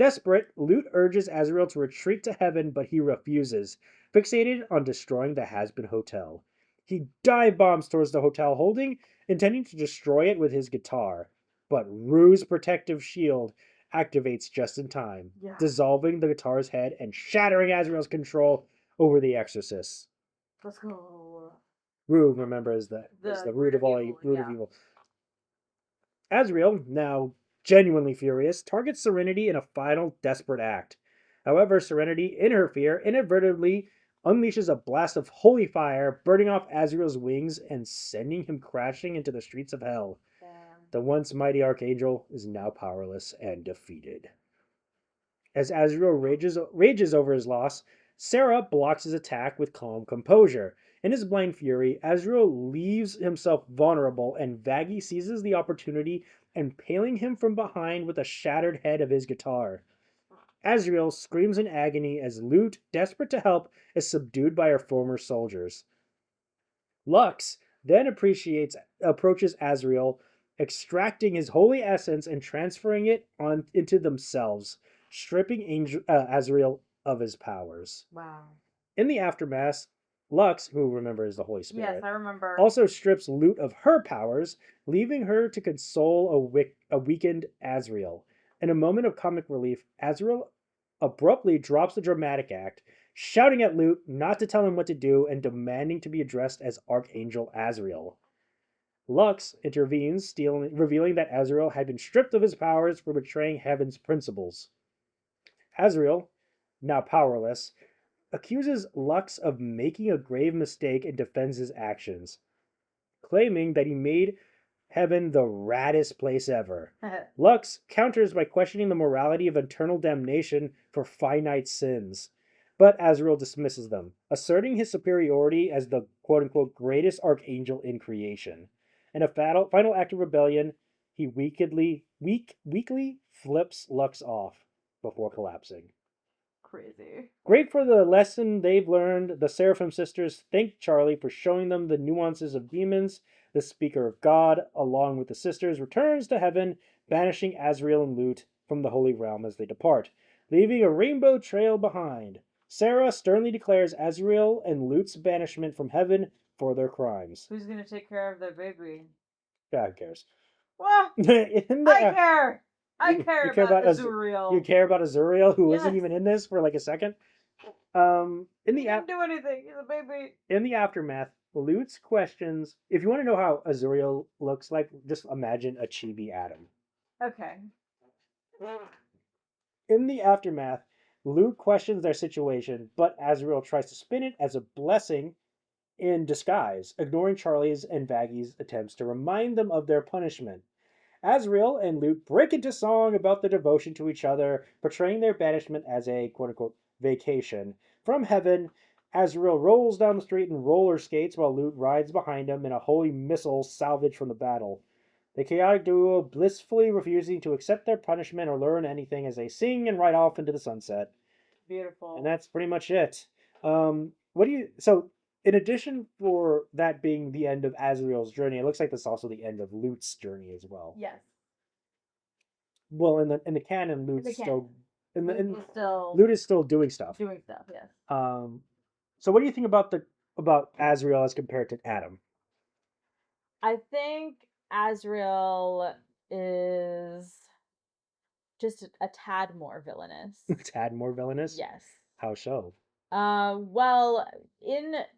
Desperate, Lute urges Azrael to retreat to heaven, but he refuses, fixated on destroying the Hazbin Hotel. He dive bombs towards the hotel, intending to destroy it with his guitar. But Rue's protective shield activates just in time, dissolving the guitar's head and shattering Azrael's control over the exorcists. Let's go. Rue, remember, is the root of all evil, of evil. Azrael, now genuinely furious, targets Serenity in a final desperate act. However, Serenity, in her fear, inadvertently unleashes a blast of holy fire, burning off Azrael's wings and sending him crashing into the streets of hell. Damn. The once mighty Archangel is now powerless and defeated. As Azrael rages over his loss, Sarah blocks his attack with calm composure. In his blind fury, Azrael leaves himself vulnerable, and Vaggy seizes the opportunity, impaling him from behind with the shattered head of his guitar. Azrael screams in agony as Lute, desperate to help, is subdued by her former soldiers. Lux then approaches Azrael, extracting his holy essence and transferring it into themselves, stripping Azrael of his powers. Wow. In the aftermath, Lux, who remember is the Holy Spirit, Yes, I remember. also strips Lute of her powers, leaving her to console a weakened Azrael. In a moment of comic relief, Azrael abruptly drops the dramatic act, shouting at Lute not to tell him what to do and demanding to be addressed as Archangel Azrael. Lux intervenes, revealing that Azrael had been stripped of his powers for betraying heaven's principles. Azrael, now powerless, accuses Lux of making a grave mistake and defends his actions, claiming that he made heaven the raddest place ever. Lux counters by questioning the morality of eternal damnation for finite sins, but Azrael dismisses them, asserting his superiority as the quote-unquote greatest archangel in creation. In a final act of rebellion, he weakly flips Lux off before collapsing. Crazy. Great for the lesson they've learned, the Seraphim sisters thank Charlie for showing them the nuances of demons. The speaker of God, along with the sisters, returns to heaven, banishing Azrael and Lute from the holy realm as they depart, leaving a rainbow trail behind. Sarah sternly declares Azrael and Lute's banishment from heaven for their crimes. Who's gonna take care of their baby? Yeah, who cares? What? I care! I care about Azrael. You care about Azrael, who Yes. isn't even in this for like a second? He didn't do anything. He's a baby. In the aftermath, Lute's questions. If you want to know how Azrael looks like, just imagine a chibi Adam. Okay. In the aftermath, Lute questions their situation, but Azrael tries to spin it as a blessing in disguise, ignoring Charlie's and Vaggy's attempts to remind them of their punishment. Azrael and Lute break into song about their devotion to each other, portraying their banishment as a quote-unquote vacation. From heaven, Azrael rolls down the street in roller skates while Lute rides behind him in a holy missile salvaged from the battle. The chaotic duo blissfully refusing to accept their punishment or learn anything as they sing and ride off into the sunset. Beautiful. And that's pretty much it. So in addition for that being the end of Azrael's journey, it looks like that's also the end of Lute's journey as well. Yes. Well, in the canon, Lute is still doing stuff. Doing stuff, yes. So what do you think about Azrael as compared to Adam? I think Azrael is just a tad more villainous. A tad more villainous? Yes. How so? Well,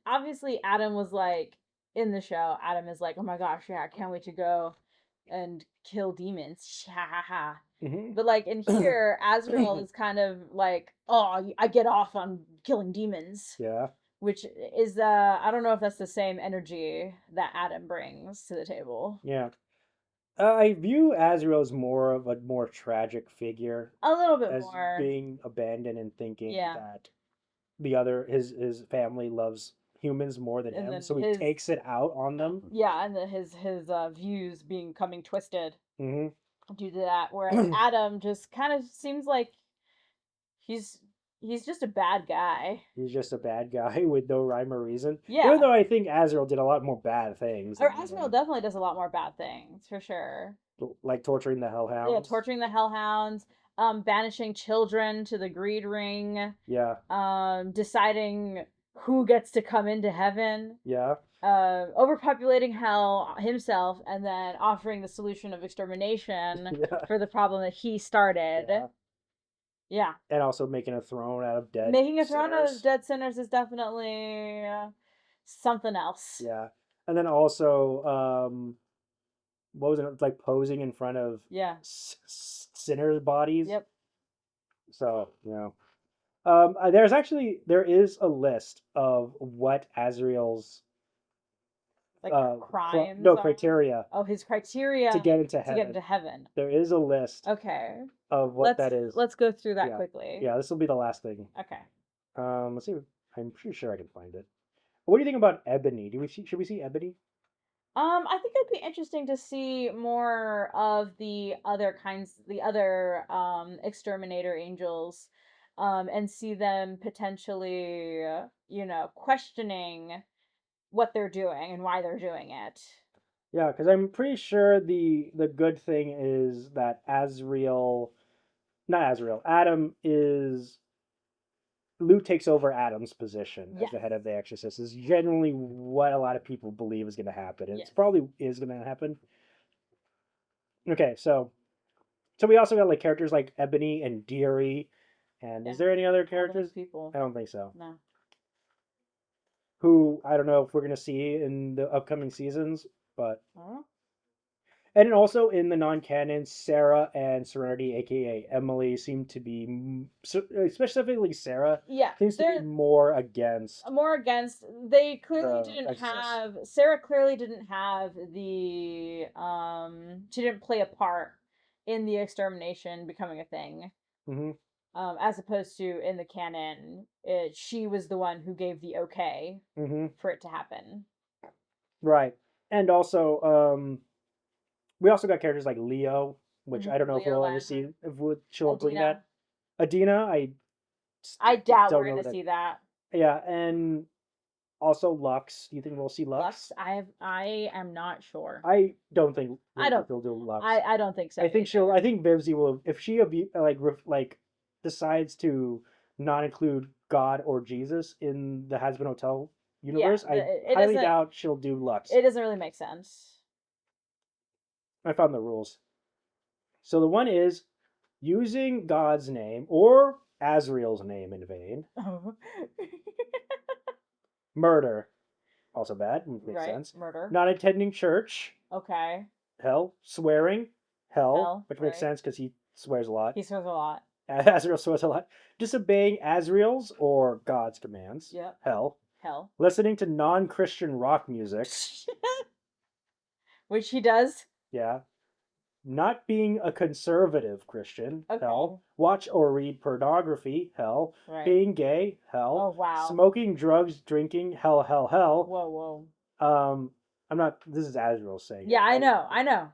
obviously Adam was like in the show. Adam is like, oh my gosh, yeah, I can't wait to go and kill demons. Ha ha ha. Mm-hmm. But like in here, Azrael is kind of like, oh, I get off on killing demons. Yeah. Which is I don't know if that's the same energy that Adam brings to the table. Yeah. I view Azrael as more of a more tragic figure. A little bit as more. Being abandoned and thinking Yeah. that his family loves humans more than him, so he takes it out on them. Yeah, and his views coming twisted. Mm-hmm. Due to that, whereas Adam just kind of seems like he's just a bad guy. He's just a bad guy with no rhyme or reason. Yeah. Even though I think Azrael did a lot more bad things. Or Azrael definitely does a lot more bad things, for sure. Like torturing the Hellhounds. Yeah, torturing the Hellhounds. banishing children to the greed ring, Yeah. deciding who gets to come into heaven, Yeah. overpopulating hell himself, and then offering the solution of extermination Yeah. for the problem that he started. Yeah. Yeah. And also making a throne out of dead Making a throne out sinners. of dead sinners is definitely something else. Yeah. And then also, what was it, like posing in front of Yeah. sinners' bodies? Yep. So, you know. There is a list of what Azrael's Like crimes. no criteria Oh, his criteria to get into to heaven. get into heaven. There is a list Okay. of what that is. Let's go through that Yeah. quickly. Yeah, this will be the last thing. Okay. Let's see. I'm pretty sure I can find it. What do you think about Ebony? Should we see Ebony? I think it'd be interesting to see more of the other exterminator angels, and see them potentially, questioning what they're doing and why they're doing it. Yeah, because I'm pretty sure the good thing is that Adam is Luke takes over Adam's position as the head of the Exorcist. Is generally what a lot of people believe is going to happen. It's probably is going to happen. Okay, so we also got like characters like Ebony and Deary, and is there any other characters? People. I don't think so. No. Who I don't know if we're going to see in the upcoming seasons, but. And then also in the non-canon, Sarah and Serenity, aka Emily, seem to be, specifically Sarah, seems to be more against. They clearly didn't Exorcist. have. Sarah clearly didn't have the. She didn't play a part in the extermination becoming a thing. Mm-hmm. As opposed to in the canon, she was the one who gave the okay for it to happen. Right, and also, we also got characters like Leo, which I don't know if we'll ever see. If she'll bring that. Adina, I doubt we're going to see that. Yeah, and also Lux. Do you think we'll see Lux? I am not sure. I don't think they'll do Lux. I don't think so. I think I think Vivzy will, if she decides to not include God or Jesus in the Hazbin Hotel universe. I highly doubt she'll do Lux. It doesn't really make sense. I found the rules. So the one is using God's name or Azrael's name in vain. Oh. Murder. Also bad. Makes sense. Murder. Not attending church. Okay. Hell. Swearing. Hell. Which makes sense because he swears a lot. He swears a lot. Azrael swears a lot. Disobeying Azrael's or God's commands. Yep. Hell. Hell. Listening to non-Christian rock music. Which he does. Yeah. Not being a conservative Christian. Okay. Hell. Watch or read pornography. Hell. Right. Being gay. Hell. Oh, wow. Smoking, drugs, drinking. Hell, hell, hell. Whoa. I'm not. This is Azrael saying. Yeah, I know.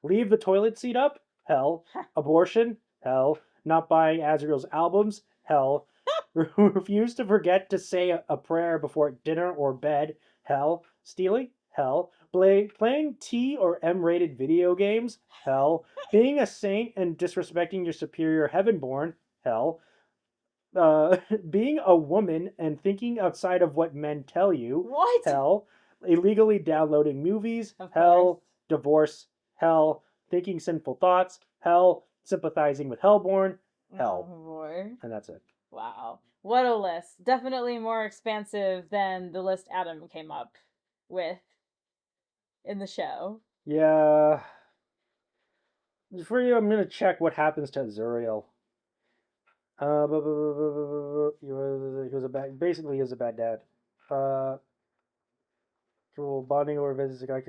Leave the toilet seat up. Hell. Abortion. Hell. Not buying Azrael's albums. Hell. Refuse to forget to say a prayer before dinner or bed. Hell. Stealing. Hell. Playing T or M-rated video games. Hell. Being a saint and disrespecting your superior heavenborn. Hell. Being a woman and thinking outside of what men tell you. What? Hell. Illegally downloading movies. Of hell. course. Divorce. Hell. Thinking sinful thoughts. Hell. Sympathizing with hellborn. Hell. Oh, boy. And that's it. Wow. What a list. Definitely more expansive than the list Adam came up with in the show. Yeah. For you, I'm going to check what happens to Azrael. He was a bad dad. Bonding over visits. I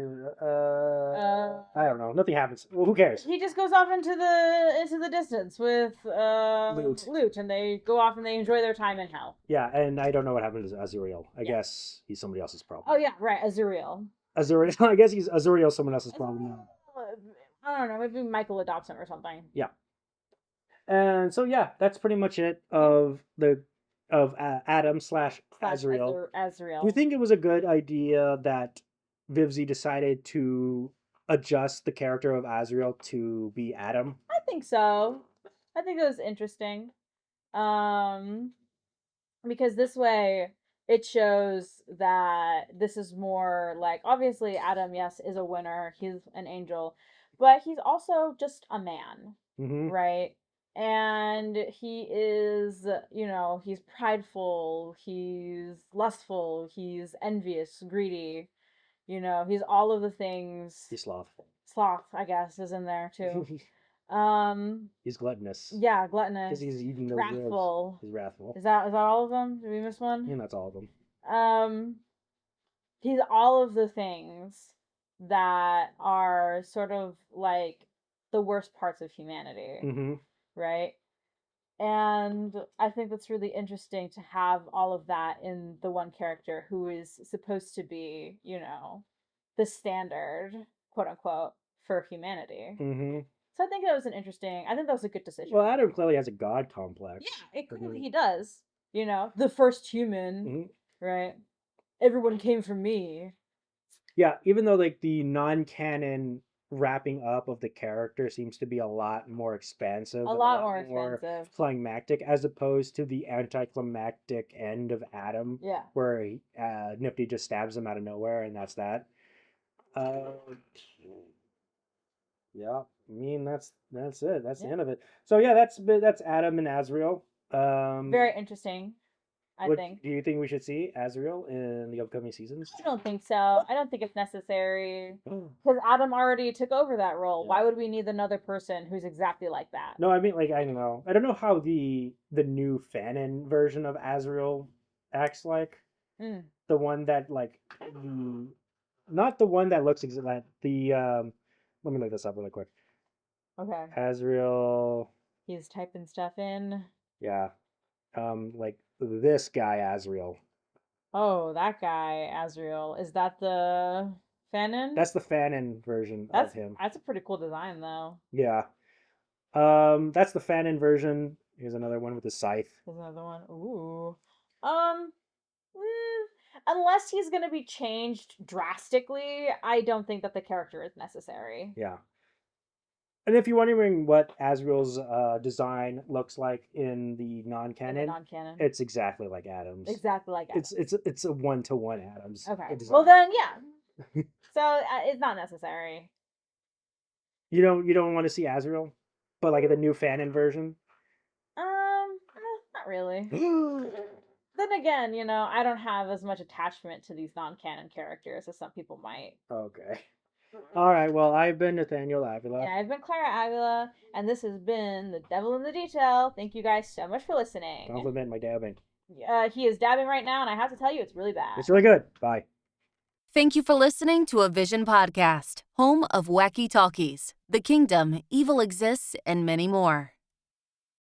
don't know. Nothing happens. Well, who cares? He just goes off into the distance with Loot, and they go off and they enjoy their time in hell. Yeah, and I don't know what happened to Azrael. I guess he's somebody else's problem. Oh yeah, right, Azrael. I guess he's Azrael, someone else's problem now. I don't know. Maybe Michael adopts him or something. Yeah. And so yeah, that's pretty much it of Adam / Azrael. Azrael. Do you think it was a good idea that Vivzy decided to adjust the character of Azrael to be Adam? I think so. I think it was interesting. Because this way it shows that this is more like, obviously Adam, yes, is a winner. He's an angel, but he's also just a man, Mm-hmm. right? And he is, he's prideful, he's lustful, he's envious, greedy, he's all of the things. He's slothful. Sloth, I guess, is in there too. He's gluttonous. Yeah, gluttonous. Because he's eating those wrathful. Ribs. He's wrathful. Is that all of them? Did we miss one? Yeah, that's all of them. He's all of the things that are sort of like the worst parts of humanity, Mm-hmm. right? And I think that's really interesting to have all of that in the one character who is supposed to be, the standard, quote unquote, for humanity. Mm-hmm. So I think that was a good decision. Well, Adam clearly has a god complex. Yeah, clearly he does. The first human, right? Everyone came from me. Yeah, even though like the non-canon wrapping up of the character seems to be a lot more expansive, A lot more expansive, climactic, as opposed to the anticlimactic end of Adam. Yeah. Where Nifty just stabs him out of nowhere, and that's that. Yeah, I mean that's it. That's the end of it. So yeah, that's Adam and Azrael. Very interesting. I think. Do you think we should see Azrael in the upcoming seasons? I don't think so. I don't think it's necessary because Adam already took over that role. Yeah. Why would we need another person who's exactly like that? No, I mean, like, I don't know. I don't know how the new fanon version of Azrael acts like. The one that like not the one that looks like the let me look this up really quick. Okay. Azrael. He's typing stuff in. Yeah. Like this guy Azrael. Oh, that guy Azrael. Is that the fanon? That's the fanon version of him. That's a pretty cool design though. Yeah. That's the fanon version. Here's another one with the scythe. There's another one. Ooh. Unless he's gonna be changed drastically, I don't think that the character is necessary. Yeah. And if you're wondering what Azrael's design looks like in the non-canon, it's exactly like Adam's. Exactly like Adam's. It's a 1-to-1 Adam's. Okay. Well then, yeah. So it's not necessary. You don't want to see Azrael, but like the new fanon version. Not really. Then again, I don't have as much attachment to these non-canon characters as some people might. Okay. All right, well, I've been Nathaniel Avila. And I've been Clara Avila, and this has been The Devil in the Detail. Thank you guys so much for listening. Compliment my dabbing. He is dabbing right now, and I have to tell you, it's really bad. It's really good. Bye. Thank you for listening to a Vision podcast, home of Wacky Talkies, The Kingdom, Evil Exists, and many more.